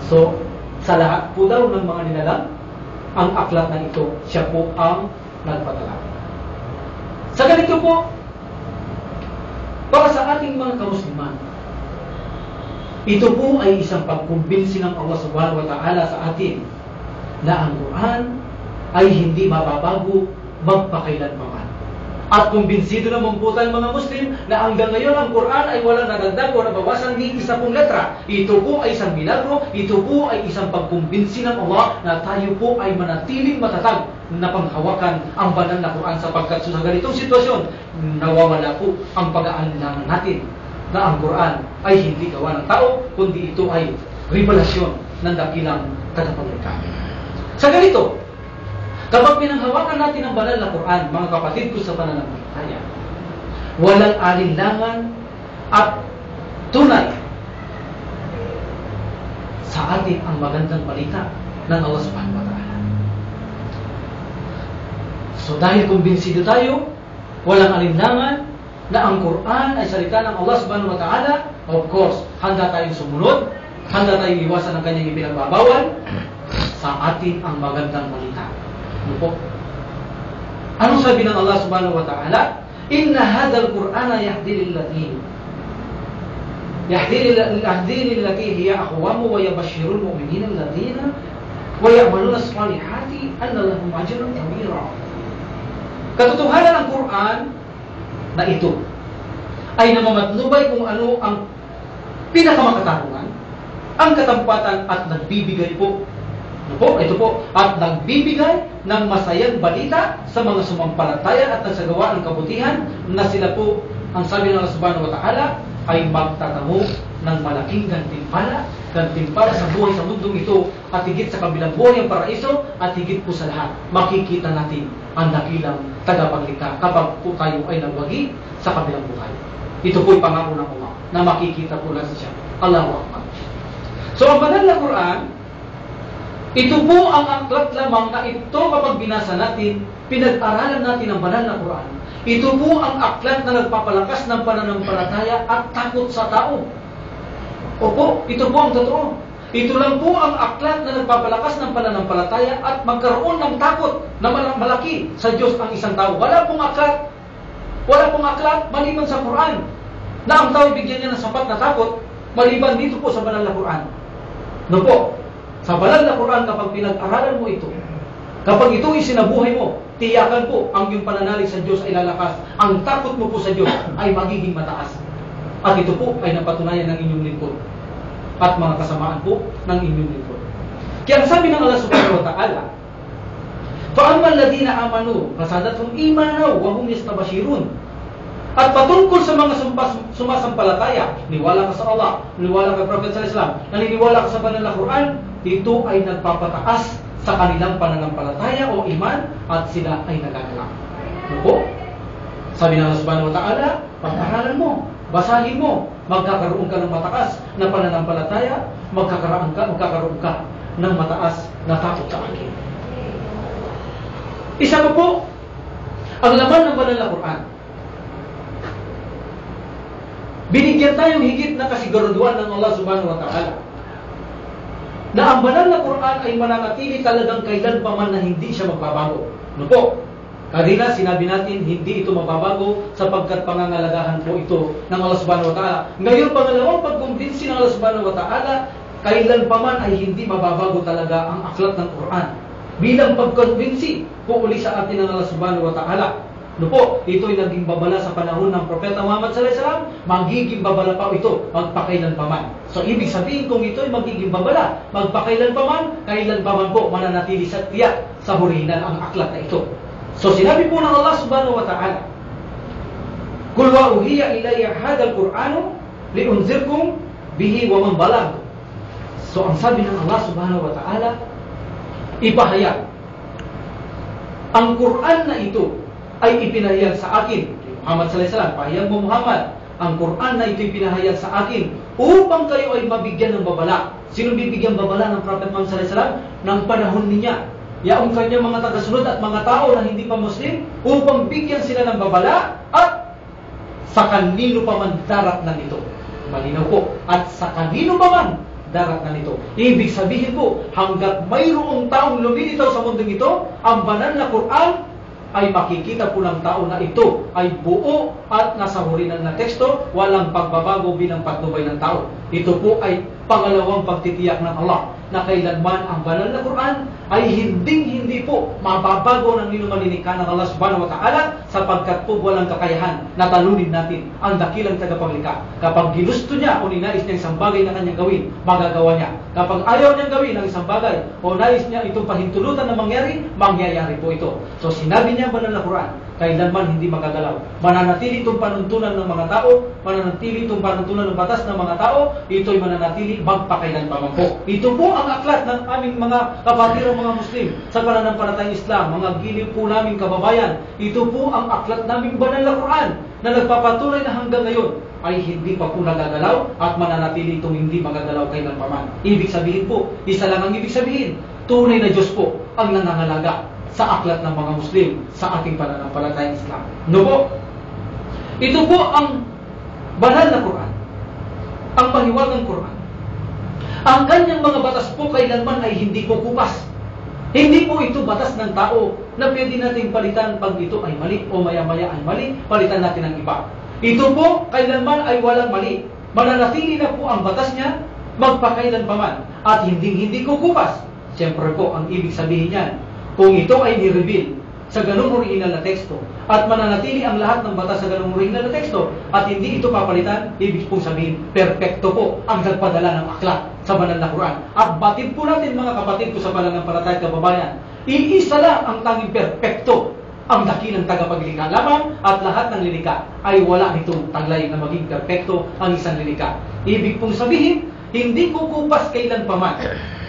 S1: So, sa lahat po daw ng mga nilalang, ang aklat na ito, siya po ang nagpadala. Sa ganito po, para sa ating mga kamusliman, ito po ay isang pagkumbinsi ng Allah subhanahu wa ta'ala sa atin na ang Quran ay hindi mababago magpakailanman. At kumbinsido naman po tayong mga Muslim na hanggang ngayon ang Quran ay walang nadagdag o nabawasan ni isa pong letra. Ito po ay isang milagro, ito po ay isang pagkumbinsi ng Allah na tayo po ay manatiling matatag na panghawakan ang banal na Quran, sapagkat sa ganitong sitwasyon, nawawala po ang pag-aalinlangan natin na ang Quran ay hindi gawa ng tao, kundi ito ay revelasyon ng dakilang tagapaglikha. Sa ganito, kapag pinanghawakan natin ang banal na Quran, mga kapatid ko sa pananampalataya, walang alinlangan at tunay sa atin ang magandang balita ng Allah subhanahu wa ta'ala. So dahil kumbinsido tayo, walang alinlangan na ang Quran ay salita ng Allah subhanahu wa ta'ala, of course, handa tayong sumunod, handa tayong iwasan ng kanyang ipinagbabawal sa atin ang magandang balita. Ano po? Anong sabi ng Allah subhanahu wa ta'ala? Inna hadal Qur'ana yahdi lillati hiya aqwamu wa yabashshirul mu'minina alladhina wa ya'maluna as-salihati anna lahum ajran kabira. Katotohanan ng Quran na ito ay namamatnubay kung ano ang pinakamakatarungan, ang katampatan at nagbibigay po. Ano po? Ito po. At nagbibigay ng masayang balita sa mga sumampalataya at nagsagawa ng kabutihan na sila po, ang sabi ng Allah subhanahu wa ta'ala, ay magtatamo ng malaking gantimpala sa buhay sa mundong ito at higit sa kabilang buhay ang paraiso at higit po sa lahat makikita natin ang dakilang tagapaglikha kapag po tayo ay nagwagi sa kabilang buhay. Ito po'y pangako ng Allah na makikita po lang siya. Allahu Akbar. So ang banal na Quran, ito po ang aklat lamang na ito kapag binasa natin, pinag-aralan natin ang banal na Quran. Ito po ang aklat na nagpapalakas ng pananampalataya at takot sa tao. Opo, ito po ang totoo. Ito lang po ang aklat na nagpapalakas ng pananampalataya at magkaroon ng takot na malaki sa Diyos ang isang tao. Wala pong aklat maliban sa Quran na ang tao bigyan niya ng sapat na takot maliban dito po sa banal na Quran. No po, sa banal na Quran kapag pinag-aralan mo ito, kapag ito isinabuhay mo, tiyakan po ang iyong pananalig sa Diyos ay lalakas. Ang takot mo po sa Diyos ay magiging mataas. At ito po ay napatunayan ng inyong lingkod at mga kasamaan po ng inyong lingkod. Kaya sabi ng Allah subhanahu wa ta'ala, فَأَمَّا الَّذِينَ آمَنُوا فَزَادَتْهُمْ إِيمَانًا وَهُمْ يَسْتَبْشِرُونَ. At patungkol sa mga sumasampalataya, niwala ka sa Allah, niwala ka sa Prophet sallallahu alaihi wasallam, naniniwala ka sa banal na Quran, ito ay nagpapataas sa kanilang pananampalataya o iman at sila ay nagagalak. Ano po? Sabi ng Allah subhanahu wa ta'ala, pag-aralan mo, basahin mo, magkakaroon ka ng mataas na pananampalataya, magkakaroon ka ng mataas na takot sa akin. Isa pa po, ang laman ng banal na Quran. Binigyan tayong higit na kasiguraduhan ng Allah subhanahu wa ta'ala na ang banal na Quran ay mananatili talagang kailan pa man na hindi siya magbabago. Ano po? Kanina sinabi natin hindi ito mababago sapagkat pangangalagahan po ito ng Allah subhanahu wa ta'ala. Ngayon pangalawang pagkumbinsi ng Allah subhanahu wa ta'ala, kailan pa man ay hindi mababago talaga ang aklat ng Quran. Bilang pagkumbinsi po uli sa atin ng Allah subhanahu wa ta'ala. Ano po? Ito'y naging babala sa panahon ng Propeta Muhammad sallallahu alaihi wasallam, magiging babala pa ito magpakailan pa man. So ibig sabihin kung ito'y magiging babala magpakailan pa man, kailan pa man po mananatili sa tiyak sa hurinan ang aklat na ito. So sinabi po ng Allah subhanahu wa ta'ala, Qul wa uhiya ilayya hadal Qur'anu liunzirkum bihi wa man balag. So ang sabi ng Allah subhanahu wa ta'ala, ipahayag ang Quran na ito ay ipinahayag sa akin. Muhammad sallallahu alaihi wasallam, pahayag mo Muhammad, ang Quran na ito ipinahayag sa akin upang kayo ay mabigyan ng babala. Sino bibigyan babala ng Prophet Muhammad sallallahu alaihi wasallam? Ng panahon niya. Yaong kanya mga tagasunod at mga tao na hindi pa Muslim upang bigyan sila ng babala at sa kanino pa man darat na nito. Malinaw po. At sa kanino pa man darat na nito. Ibig sabihin po, hanggat mayroong taong lumilitaw sa mundong ito, ang banal na Quran ay makikita po ng tao na ito ay buo at nasa hurinan na teksto, walang pagbabago bilang patnubay ng tao. Ito po ay pangalawang pagtitiyak ng Allah na kailanman ang banal na Quran ay hindi po mababago ng ninumanikha ng Allah subhanahu wa ta'ala sapagkat po walang kakayahan na talunin natin ang dakilang tagapaglikha. Kapag ginusto niya o ninais niya isang bagay na kanyang gawin, magagawa niya. Kapag ayaw niyang gawin ang isang bagay o nais niya itong pahintulutan na mangyayari po ito. So sinabi niya ang banal na Quran, kailanman hindi magagalaw. Mananatili itong panuntunan ng mga tao, mananatili itong panuntunan ng batas ng mga tao, ito'y mananatili magpakailan pa man po. Ito po ang aklat ng aming mga kapatirang mga Muslim sa pananampalatayang Islam, mga giliw po naming kababayan. Ito po ang aklat naming banal na Quran na nagpapatuloy na hanggang ngayon ay hindi pa po nagagalaw at mananatili itong hindi magagalaw kailan pa man. Ibig sabihin po, isa lang ang ibig sabihin, tunay na Diyos po ang nangangalaga sa aklat ng mga Muslim sa ating pananampalatayang Islam. No po? Ito po ang banal na Quran, ang mahiwagang Quran. Ang kanyang mga batas po kailanman ay hindi kukupas. Hindi po ito batas ng tao na pwede natin palitan pag ito ay mali o maya-maya ay mali, palitan natin ang iba. Ito po kailanman ay walang mali. Mananatili na po ang batas niya magpakailan pa man at hindi kukupas. Siyempre po, ang ibig sabihin niyan, kung ito ay ni-reveal sa ganung original na teksto at mananatili ang lahat ng batas sa ganung original na teksto at hindi ito papalitan, ibig pong sabihin, perpekto po ang nagpadala ng aklat sa banal na Quran. At batid po natin mga kapatid ko sa pananampalataya kababayan, iisa lang ang tanging perpekto, ang dakilang tagapaglikha lamang at lahat ng lilikha ay wala nitong taglay na maging perpekto ang isang lilikha. Ibig pong sabihin, hindi kukupas kailan pa man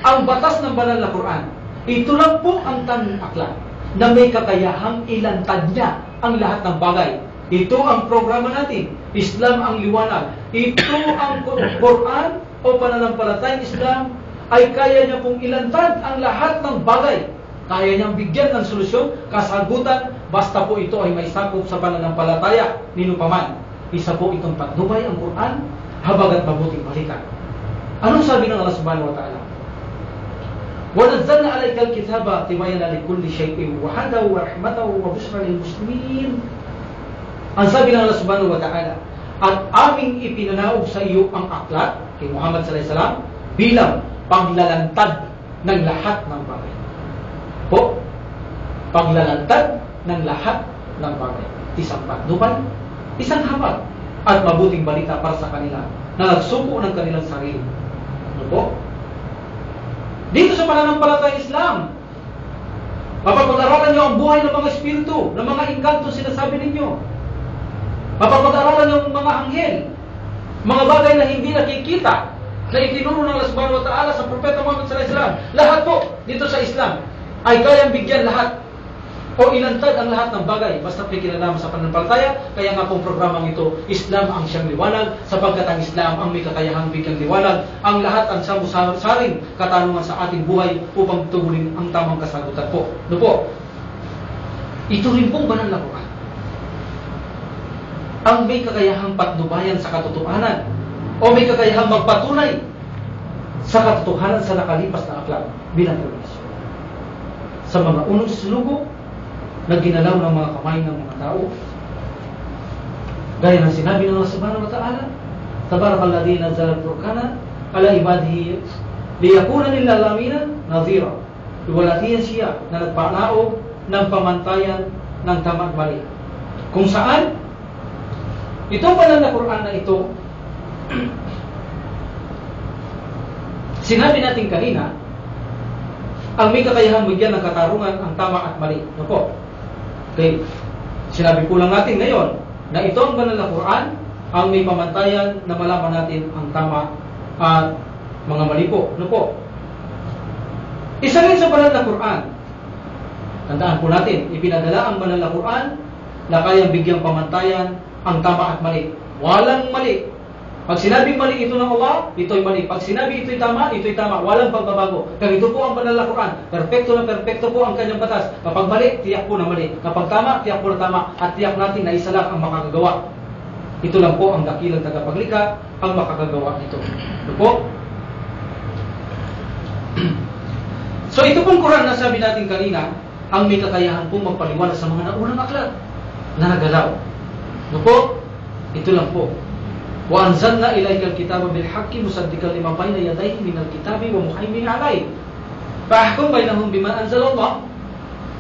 S1: ang batas ng banal na Quran. Ito lang po ang tanging aklat na may kakayahang ilantad niya ang lahat ng bagay. Ito ang programa natin. Islam ang liwanag. Ito ang Quran o pananampalatayang Islam ay kaya niya pong ilantad ang lahat ng bagay. Kaya niyang bigyan ng solusyon, kasagutan, basta po ito ay may sakop sa pananampalataya nino paman. Isa po itong patnubay ang Quran, habag at mabuting balikan. Anong sabi ng Allah subhanahu wa ta'ala? وَنَزَّلْنَا عَلَيْكَ الْكِتَابَ تِبَيَّنًا لِكُلِّ شَيْءٍ وَهُدًى وَرَحْمَةً وَبُشْرًى لِلْمُسْلِمِينَ. Ang sabi ng Allah subhanahu wa ta'ala, at aming ipinanaog sa iyo ang aklat kay Muhammad sallallahu alaihi wasallam bilang paglalantad ng lahat ng bagay. Po, paglalantad ng lahat ng bagay. Isang patnubay, isang habag, at mabuting balita para sa kanila na nagsuko ng kanilang sarili. Ano po? Dito sa pananampalatayang Islam, mapapag-aralan nyo ang buhay ng mga espiritu, ng mga engkanto sinasabi ninyo. Mapapag-aralan nyo ang mga anghel, mga bagay na hindi nakikita, na itinuro ng Allah subhanahu wa ta'ala sa Propeta Muhammad sallallahu alaihi wasallam. Lahat po dito sa Islam ay kayang bigyan lahat o ilantad ang lahat ng bagay basta may kinalaman sa pananampalataya. Kaya nga pong programang ito, Islam ang siyang liwanag, sapagkat ang Islam ang may kakayahang bigyang liwanag ang lahat ang saring katanungan sa ating buhay upang tugulin ang tamang kasagutan po. No po? Ito rin pong banal na Quran ang may kakayahang patnubayan sa katotohanan o may kakayahang magpatunay sa katotohanan sa nakalipas na aklat bilang revelasyon sa mga unong sunugo na ginalaw ng mga kamay ng mga tao. Gaya ng sinabi ng Allah subhanahu wa ta'ala, Tabarakalladhi nazzala al-Furqana ala ibadihi liyakuna lil alamina nadhira. Iwalatiyan siya na nagpanaog ng pamantayan ng tama at mali. Kung saan itong banal na Quran na ito sinabi natin kanina, ang may kakayahang bigyan ng katarungan ang tama at mali. No po? Okay. Sinabi ko lang natin ngayon na ito ang banal na Quran ang may pamantayan na malaman natin ang tama at mga mali po. No po? Isa rin sa banal na Quran, tandaan po natin, ipinadala ang banal na Quran na kayang bigyang pamantayan ang tama at mali. Walang mali. Pag sinabing mali ito ng Allah, ito'y mali. Pag sinabi ito'y tama, ito'y tama. Walang pagbabago. Pero ito po ang banal na Quran. Perpekto na perpekto po ang kanyang batas. Kapag mali, tiyak po na mali. Kapag tama, tiyak po na tama. At tiyak natin na isa lang ang makakagawa. Ito lang po ang dakilang tagapaglikha ang makakagawa nito. Ito po. So ito pong Quran na sabi natin kanina, ang may kakayahan pong magpaliwanag sa mga naunang aklat na nagalaw. Ito po. Ito lang po. وَأَنزَلْنَا إِلَيْكَ الْكِتَابَ بِالْحَقِّ مُصَدِّقًا لِمَا بَيْنَ يَدَيْهِ مِنَ الْكِتَابِ وَمُهَيْمِنًا عَلَيْهِ فَاحْكُم بَيْنَهُم بِمَا أَنزَلَ اللَّهُ.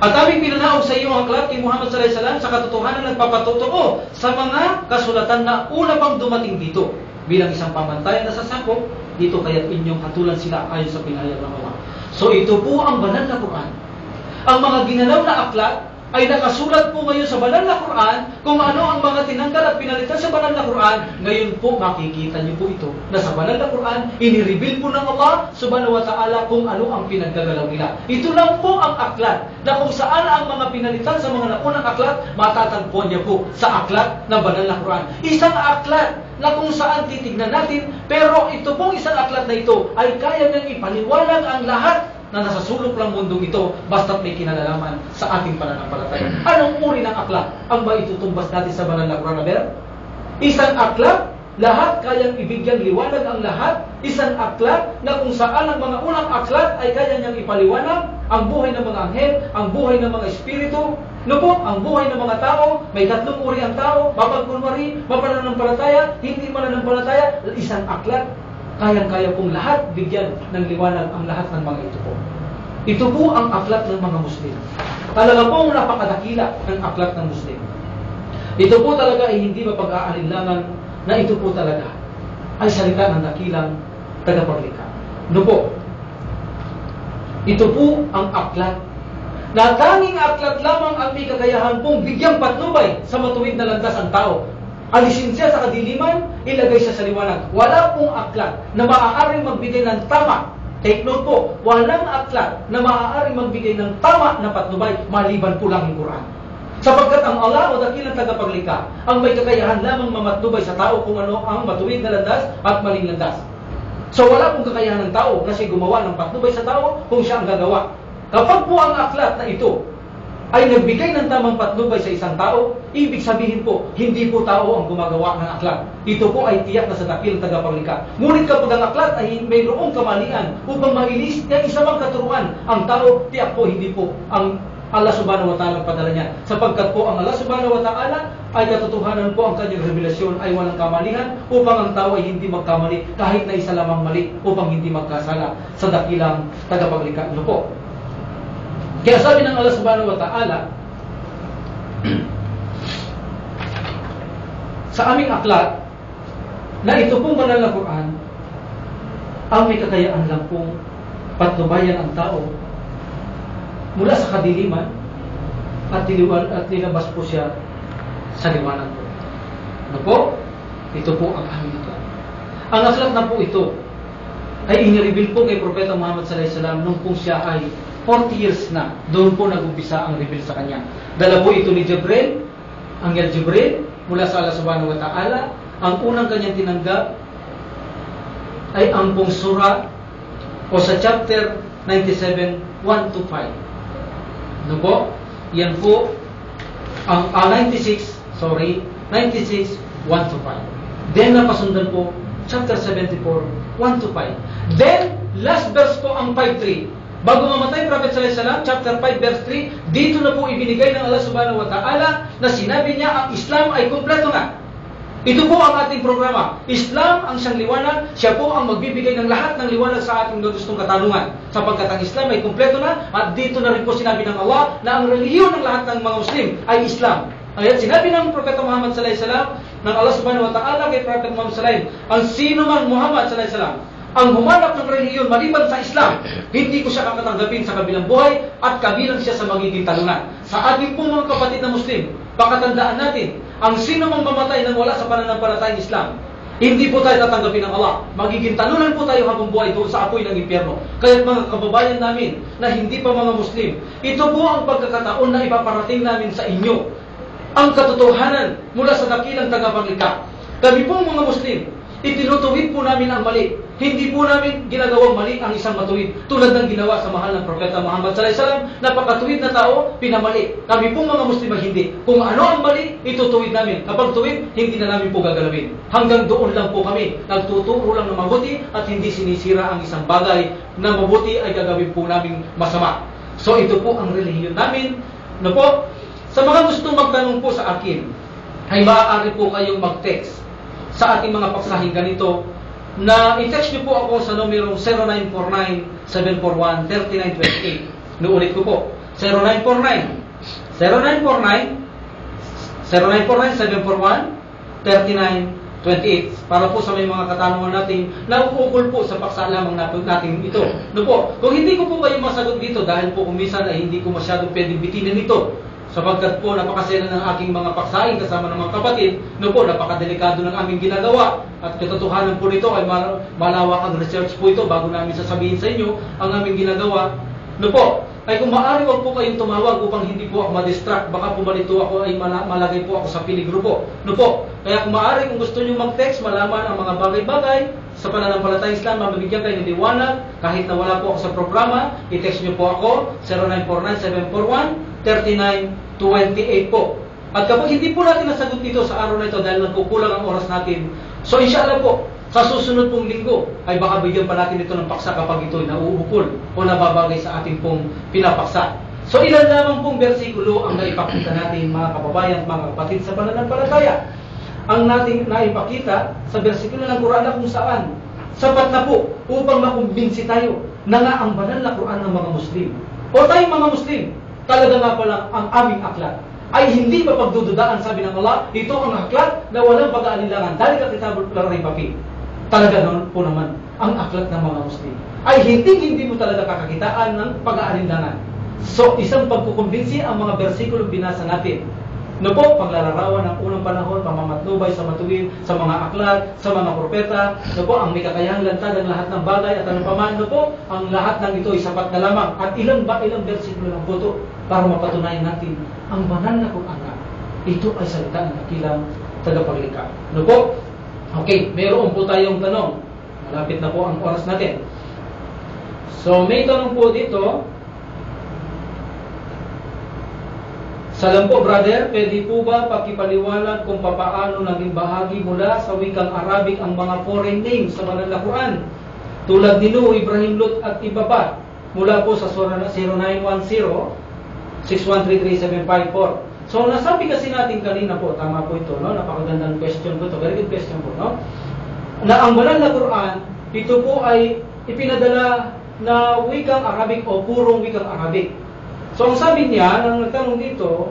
S1: At aming pinanaog sa iyo ang aklat kay Muhammad sallallahu alaihi wasallam sa katotohanan nagpapatotoo sa mga kasulatan na una pang dumating dito bilang isang pamantayan na sasakop dito, kaya't inyong hatulan sila ayon sa pinahayag ng Allah. So ito po ang banal na Quran. Ang mga ginalaw na aklat ay nakasulat po ngayon sa banal na Quran kung ano ang mga tinanggal at pinalitan sa banal na Quran. Ngayon po makikita niyo po ito na sa banal na Quran inireveal po ng Allah subhanahu wa ta'ala kung ano ang pinaggagalaw nila. Ito lang po ang aklat na kung saan ang mga pinalitan sa mga naunang aklat matatagpuan niyo po sa aklat ng banal na Quran. Isang aklat na kung saan titignan natin, pero ito pong isang aklat na ito ay kaya niyang ipaliwanag ang lahat na nasa sulok lang mundong ito basta't may kinalalaman sa ating pananampalataya. Anong uri ng aklat ang maitutumbas natin sa banal na Quran, Brother? Isang aklat, lahat kayang ibigyan liwanag ang lahat. Isang aklat na kung saan ang mga unang aklat ay kaya niyang ipaliwanag ang buhay ng mga anghel, ang buhay ng mga espiritu, ang buhay ng mga tao. May tatlong uri ang tao: mapagkunwari, mapananampalataya, hindi mananampalataya. Isang aklat, kayang-kaya pong lahat bigyan ng liwanag ang lahat ng mga ito po. Ito po ang aklat ng mga Muslim. Talaga pong napakadakila ng aklat ng Muslim. Ito po talaga ay hindi mapag-aalinlangan na ito po talaga ay salita ng dakilang tagapaglikha. Ito po ang aklat na tanging aklat lamang ang may kakayahan pong bigyang patnubay sa matuwid na landas ang tao. Alisin siya sa kadiliman, ilagay siya sa liwanag. Wala pong aklat na maaaring magbigay ng tama. Take note po, walang aklat na maaaring magbigay ng tama na patnubay maliban po lang yung Quran. Sapagkat ang Allah o dakilang tagapaglikha ang may kakayahan lamang mamatnubay sa tao kung ano ang matuwid na landas at maling landas. So wala pong kakayahan ng tao na siya gumawa ng patnubay sa tao kung siya ang gagawa. Kapag po ang aklat na ito ay nagbigay ng tamang patnubay sa isang tao, ibig sabihin po, hindi po tao ang gumagawa ng aklat. Ito po ay tiyak na sa dakilang tagapaglikha. Ngunit kapag ang aklat ay mayroong kamalian upang mailis na isa mang katuruan ang tao, tiyak po hindi po ang Allah subhanahu wa ta'ala padala niya. Sapagkat po ang Allah subhanahu wa ta'ala ay katotohanan po ang kanyang revelasyon ay walang kamalian upang ang tao ay hindi magkamali kahit na isa lamang mali upang hindi magkasala sa dakilang tagapaglikha. Ano po? Kaya sabi ng Allah subhanahu wa ta'ala sa aming aklat na ito pong banal na Quran ang may kakayaan lang pong patnubayan ang tao mula sa kadiliman at linabas po siya sa liwanag po. Ano po? Ito po ang aming aklat. Ang aklat na po ito ay inireveal po kay Propeta Muhammad sallallahu alaihi wasallam nung po siya ay 40 years na. Doon po nag-umpisa ang reveal sa kanya. Dala po ito ni Jibril, Anghel Jibril, mula sa Allah subhanahu wa ta'ala. Ang unang kanyang tinanggap ay ang pong surah o sa chapter 97, 1 to 5. Ano po? Yan po ang 96, 1 to 5. Then napasundan po chapter 74, 1 to 5. Then last verse po ang 5:3. Bago mamatay Prophet sallallahu alaihi wasallam, chapter 5 verse 3, dito na po ibinigay ng Allah subhanahu wa ta'ala na sinabi niya ang Islam ay kumpleto na. Ito po ang ating programa. Islam ang siyang liwanag. Siya po ang magbibigay ng lahat ng liwanag sa ating gustong katanungan. Sapagkat ang Islam ay kumpleto na. At dito na rin po sinabi ng Allah na ang relihiyon ng lahat ng mga Muslim ay Islam. At sinabi ng Propeta Muhammad sallallahu alaihi wasallam ng Allah subhanahu wa ta'ala kay Prophet Muhammad sallallahu alaihi wasallam, ang sino man Muhammad sallallahu alaihi wasallam ang humanap ng relihiyon maliban sa Islam, hindi ko siya kakatanggapin sa kabilang buhay at kabilang siya sa magiging talunan. Sa ating pong mga kapatid na Muslim, pakatandaan natin, ang sino mang mamatay nang wala sa pananampalatayang Islam, hindi po tayo tatanggapin ng Allah. Magiging talunan po tayo habang buhay doon sa apoy ng impyerno. Kaya mga kababayan namin na hindi pa mga Muslim, ito po ang pagkakataon na ipaparating namin sa inyo ang katotohanan mula sa dakilang tagapaglikha. Kami pong mga Muslim, itinutuwid po namin ang mali. Hindi po namin ginagawang mali ang isang matuwid tulad ng ginawa sa mahal ng Propeta Muhammad sallallahu alaihi wasallam. Napakatuwid na tao, pinamali. Kami pong mga Muslim ay hindi. Kung ano ang mali, itutuwid namin. Kapag tuwid, hindi na namin po gagalawin. Hanggang doon lang po kami. Nagtuturo lang ng mabuti at hindi sinisira ang isang bagay na mabuti ay gagawin po namin masama. So ito po ang relihiyon namin. No po? Sa mga gustong magtanong po sa akin, ay maaari po kayong mag-text sa ating mga paksahing ganito na i-text niyo po ako sa numero 0949-741-3928. Nuulit ko po, 0949-741-3928 para po sa may mga katanungan natin na uukol po sa paksa lamang natin ito. No po, kung hindi ko po kayo masagot dito dahil po kung minsan ay hindi ko masyadong pwedeng bitinin ito, sapagkat po napakasena ng aking mga paksain kasama ng mga kapatid, no po, napakadelikado ng aming ginagawa at katotohanan po nito ay malawak ang research po ito bago namin sasabihin sa inyo ang aming ginagawa. No po, ay kung maaari wag po kayong tumawag upang hindi po ako ma-distract, baka po malito ako ay malagay po ako sa peligro po. No po, kaya kung maaari kung gusto nyo mag-text, malaman ang mga bagay-bagay sa pananampalatayang Islam, mabibigyan kayo ng liwanag, kahit na wala po ako sa programa, i-text nyo po ako, 0949-741-3928 po. At kapag hindi po natin nasagot dito sa araw na ito dahil nagkukulang ang oras natin, so inshallah po, sa susunod pong linggo, ay baka bigyan pa natin ito ng paksa kapag ito'y nauukol o nababagay sa ating pong pinapaksa. So ilan lamang pong bersikulo ang naipakita natin mga kababayan at mga kapatid sa pananampalataya. Ang nating naipakita sa bersikulo ng Quran na kung saan sapat na po upang makumbinsi tayo na nga ang banal na Quran ng mga Muslim o tayong mga Muslim, talaga nga pala ang aming aklat ay hindi mapagdududaan, sabi ng Allah, ito ang aklat na walang pag-aalinlangan dahil kakitabul rin papel. Talaga naman po naman ang aklat ng mga Muslim ay hindi mo talaga kakakitaan ng pag-aalinlangan. So isang pagkukumbinsi ang mga bersikulo binasa natin. No po, paglalarawan ng unang panahon, pamamatnubay sa matuwid, sa mga aklat, sa mga propeta, no po, ang may kakayahang lantad ang lahat ng bagay at ano paman, no po, ang lahat ng ito ay sapat na lamang. At ilang bersikulo ng puto para mapatunayan natin ang banal na Quran. Ito ay salita ng dakilang tagapaglikha. No po? Okay, mayroon po tayong tanong. Malapit na po ang oras natin. So, may tanong po dito. Salam po, brother, pwede po ba pakipaliwanag kung papaano naging bahagi mula sa wikang Arabic ang mga foreign names sa banal na Quran? Tulad ni Nuh, Ibrahim, Lut at iba pa. Mula po sa 0910-6133754. So, nasabi kasi natin kanina po, tama po ito, no? Napakagandang question po ito. Very good question po, no? Na ang banal na Quran, ito po ay ipinadala na wikang Arabic o purong wikang Arabic. So, ang sabi niya, nang nagtanong dito,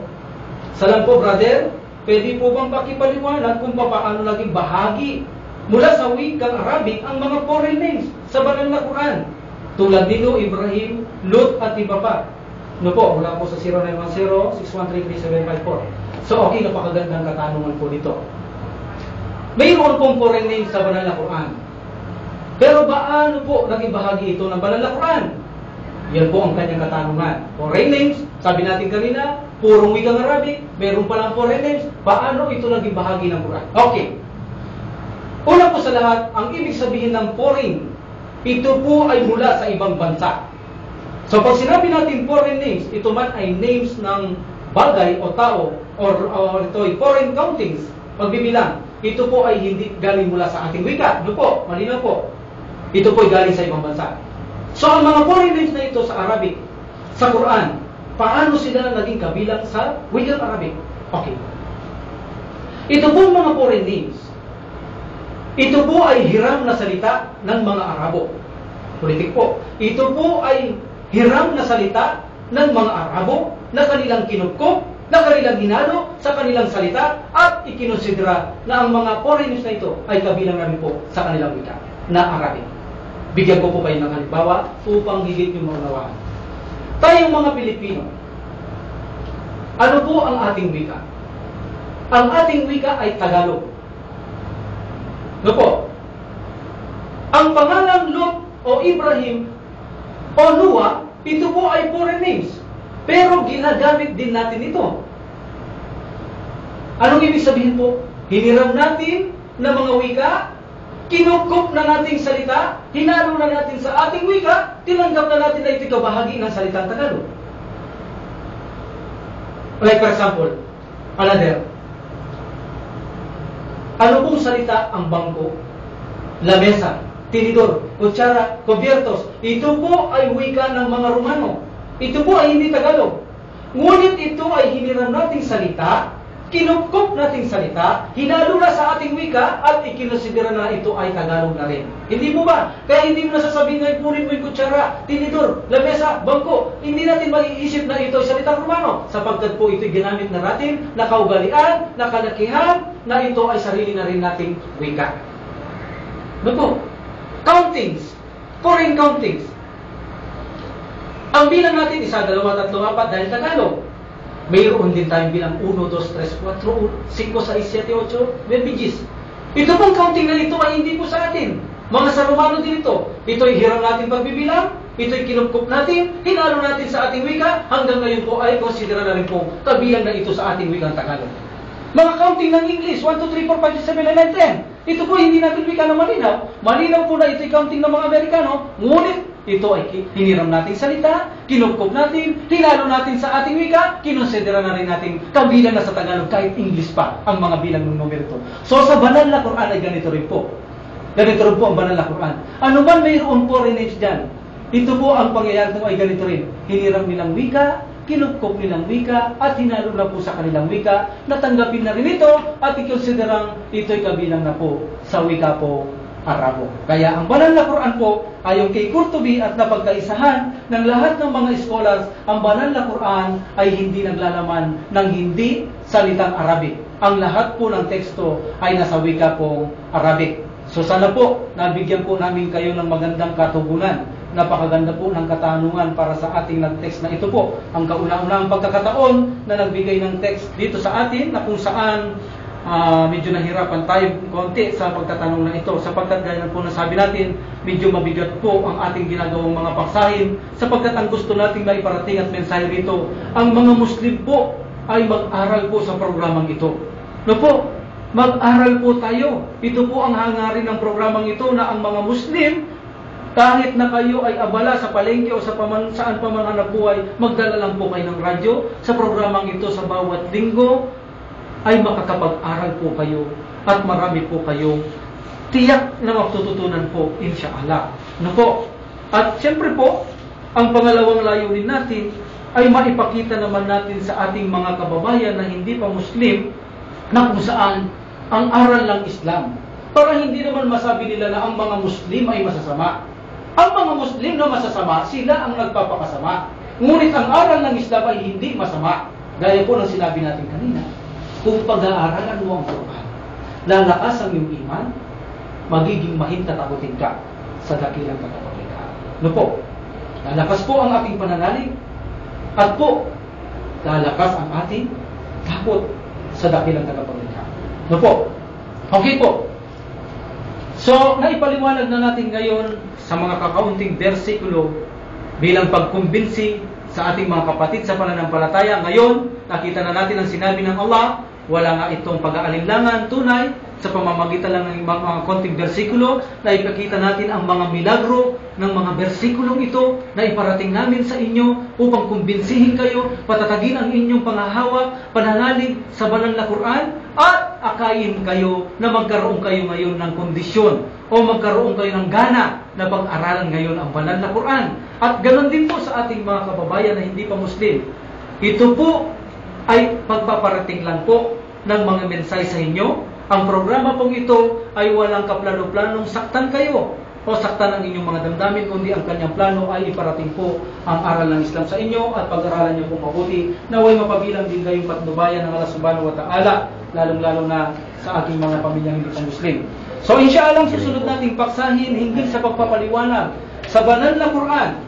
S1: salam po, brother, pwede po bang pakipaliwanag kung paano naging bahagi mula sa wikang Arabic ang mga foreign names sa banal na Quran? Tulad ni Nuh, Ibrahim, Lut at iba pa. No po, mula po sa 0910-6133754. So, okay, napakagandang katanungan po dito. Mayroon pong foreign names sa banal na Quran. Pero paano po naging bahagi ito ng banal na Quran? Yan po ang kanyang katanungan. Foreign names, sabi natin kanina, purong wikang Arabic, mayroon palang foreign names, paano ito naging bahagi ng Quran? Okay. Una po sa lahat, ang ibig sabihin ng foreign, ito po ay mula sa ibang bansa. So pag sinabi natin foreign names, ito man ay names ng bagay o tao or ito ay foreign countings, pagbibilang. Ito po ay hindi galing mula sa ating wika. Ano po? Malinaw po. Ito po ay galing sa ibang bansa. So ang mga foreign names na ito sa Arabic, sa Quran, paano sila naging kabilang sa wikang Arabic? Okay. Ito po mga foreign names. Ito po ay hiram na salita ng mga Arabo. Politik po. Ito po ay hiram na salita ng mga Arabo na kanilang kinupkop, na kanilang hinalo sa kanilang salita at ikinonsidera na ang mga foreigners na ito ay kabilang namin po sa kanilang wika na Arabic. Bigyan ko po kayo ng halimbawa upang higit yung maunawaan. Tayong mga Pilipino, ano po ang ating wika? Ang ating wika ay Tagalog. No po? Ang pangalan Lut o Ibrahim o Noah, ito po ay foreign names. Pero ginagamit din natin ito. Anong ibig sabihin po? Hiniram natin na mga wika, kinukop na nating salita, hinalo na natin sa ating wika, tinanggap na natin na ito bahagi ng salitang Tagalog. Like for example, another. Ano pong salita ang bangko, lamesa, tinidor, kutsara, kubiertos? Ito po ay wika ng mga Romano. Ito po ay hindi Tagalog. Ngunit ito ay hiniram nating salita, kinupkop nating salita, hinalo na sa ating wika, at ikinusidera na ito ay Tagalog na rin. Hindi mo ba? Kaya hindi mo nasasabihin na ipunin mo yung kutsara, tinidor, lamesa, bangko. Hindi natin mag-iisip na ito ay salitang Romano, sapagkat po ito'y ginamit na natin, na kaugalian, na kalakihan, na ito ay sarili na rin nating wika. Ano? Countings. Foreign countings. Ang bilang natin, 1, 2, 3, 4 dahil Tagalog. Mayroon din tayong bilang 1, 2, 3, 4, 5, 6, 7, 8, may bigis. Ito pong counting na ito ay hindi po sa atin. Mga sa Romano din ito. Ito'y hiram natin pagbibilang, ito'y kinupkup natin, hinalo natin sa ating wika, hanggang ngayon po ay konsidera na rin po kabilang na ito sa ating wikang Tagalog. Mga counting ng English, 1, 2, 3, 4, 5, 6, 7, 8, 9, 10. Ito po hindi natin wika na malinaw. Malinaw po na ito'y counting ng mga Amerikano, ngunit ito ay hiniram nating salita, kinukop natin, hinalo natin sa ating wika, kinonsidera na rin natin kabilang na sa Tagalog kahit English pa ang mga bilang ng numero ito. So sa banal na Quran ay ganito rin po. Ganito rin po ang banal na Quran. Ano man mayroon po rin dyan, ito po ang pangyayari ay ganito rin. Hiniram nilang wika, kinukop nilang wika, at hinalo na po sa kanilang wika, natanggapin na rin ito, at ikonsiderang ito'y kabilang na po sa wika po Arabo. Kaya ang banal na Quran po, ayon kay Qurtubi at napagkaisahan ng lahat ng mga scholars, ang banal na Quran ay hindi naglalaman ng hindi salitang Arabic. Ang lahat po ng teksto ay nasa wika po Arabic. So sana po, nabigyan po namin kayo ng magandang katugunan. Napakaganda po ng katanungan para sa ating nag-text na ito po. Ang kauna-unahang pagkakataon na nagbigay ng text dito sa atin na kung saan medyo nahirapan tayo konti sa pagtatanong na ito. Sapagkat gaya po na sabi natin, medyo mabigat po ang ating ginagawang mga paksahin sapagkat ang gusto nating maiparating at mensahe rito, ang mga Muslim po ay mag-aral po sa programang ito. No po, mag-aral po tayo. Ito po ang hangarin ng programang ito na ang mga Muslim, kahit na kayo ay abala sa palengke o saan pa man hanap buhay, magdala lang po kayo ng radyo sa programang ito sa bawat linggo, ay makakapag-aral po kayo at marami po kayo tiyak na matututunan po, insyaallah. No po? At siyempre po, ang pangalawang layunin natin ay maipakita naman natin sa ating mga kababayan na hindi pa Muslim na kung saan ang aral ng Islam. Para hindi naman masabi nila na ang mga Muslim ay masasama. Ang mga Muslim na masasama, sila ang nagpapakasama. Ngunit ang aral ng Islam ay hindi masama. Gaya po ng sinabi natin kanina. Kung pag-aaralan mo ang Quran, lalakas ang iyong iman, magiging mahintatakutin ka sa dakilang katapaglitaan. No po, lalakas po ang ating pananalig, at po, lalakas ang ating takot sa dakilang katapaglitaan. No po, okay po. So, naipaliwanag na natin ngayon sa mga kakaunting bersikulo bilang pagkumbinsi sa ating mga kapatid sa pananampalataya. Ngayon, nakita na natin ang sinabi ng Allah, wala nga itong pag-aalinlangan tunay sa pamamagitan lang ng mga konting bersikulo na ipakita natin ang mga milagro ng mga bersikulong ito na iparating namin sa inyo upang kumbinsihin kayo, patatagin ang inyong panghahawa, pananalig sa banal na Quran, at akayin kayo na magkaroon kayo ngayon ng kondisyon o magkaroon kayo ng gana na pag-aralan ngayon ang banal na Quran. At ganoon din po sa ating mga kababayan na hindi pa Muslim. Ito po ay pagpaparating lang po ng mga mensahe sa inyo. Ang programa pong ito ay walang kaplano-planong saktan kayo o saktan ang inyong mga damdamin, kundi ang kanyang plano ay iparating po ang aral ng Islam sa inyo at pag-aralan niyo po mabuti. Naway mapabilang din kayong patnubayan ng Allah Subhanahu wa Ta'ala, lalong-lalo na sa ating mga pamilyang hindi pa Muslim. So inshallah, susunod nating paksahin hinggil sa pagpapaliwanag sa banal na Quran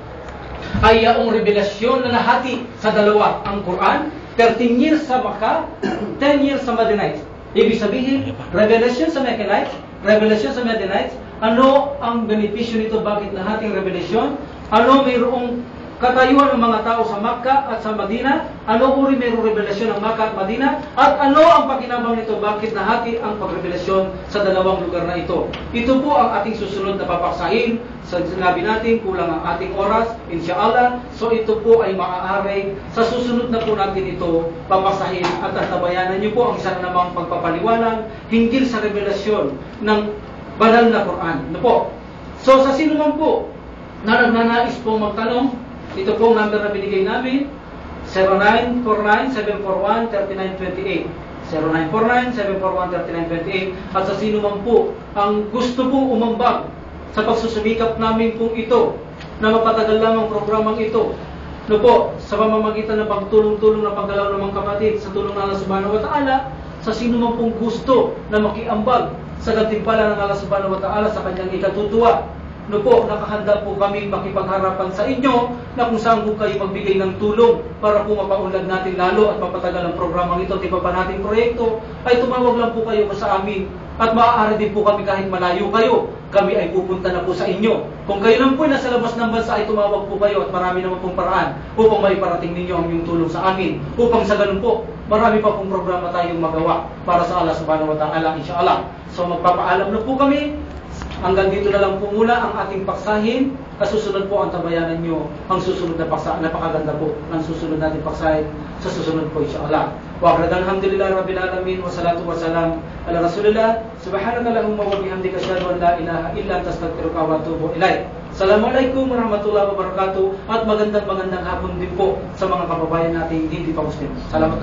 S1: ay yaong revelasyon na nahati sa dalawa. Ang Quran, 13 years sa Makkah, 10 years sa Madinites. Ibig sabihin, revelation sa Meccanites, revelation sa Madinites. Ano ang benepisyo nito? Bakit nahating revelation? Ano mayroong katayuan ng mga tao sa Makkah at sa Madina? Ano uri mayroong revelasyon ng Makkah at Madina? At ano ang pakinabang nito? Bakit nahati ang pagrevelasyon sa dalawang lugar na ito? Ito po ang ating susunod na papaksahin. Sa sinabi natin, kulang ang ating oras, insyaallah. So ito po ay maaari sa susunod na po natin ito papaksahin at tatabayanan niyo po ang isang namang pagpapaliwanag hinggil sa revelasyon ng banal na Quran. No po? So sa sino man po na nagnanais po magtanong, ito po ang number na binigay namin, 0949-741-3928. 0949-741-3928. At sa sino man po ang gusto pong umambag sa pagsusumikap namin pong ito na mapatagal lang ang programang ito, no po, sa pamamagitan ng pagtulong-tulong na paggalaw ng mga kapatid sa tulong ng Allah Subhanahu wa Ta'ala, sa sino man pong gusto na makiambag sa gantimpala ng Allah Subhanahu wa Ta'ala sa kanyang ikatutuwa, no po, nakahanda po kami makipagharapan sa inyo na kung saan po kayo magbigay ng tulong para po mapaunlad natin lalo at mapatagal ang programang ito. Di ba pa nating proyekto, ay tumawag lang po kayo sa amin at maaari din po kami kahit malayo kayo kami ay pupunta na po sa inyo. Kung kayo lang po nasa labas ng bansa ay tumawag po kayo at marami naman pong paraan upang maiparating ninyo ang inyong tulong sa amin. Upang sa ganun po, marami pa pong programa tayong magawa para sa Allah subhanahu wa ta'ala, insyaAllah. So magpapaalam na po kami. Hanggang dito na lang po muna ang ating paksahin. Kasusunod po ang tabayanan nyo ang susunod na paksa. Napakaganda po ang susunod natin paksahin sa susunod po, insyaAllah. Wa akhirana alhamdulillah rabbil alamin wa salatu wa salam ala rasulillah. Subhanaka lahumma wa bihamdika asyhadu an la ilaha illa anta astaghfiruka wa atubu ilaik. Assalamualaikum warahmatullahi wabarakatuh at magandang hapon din po sa mga kababayan nating hindi pa Muslim. Salamat.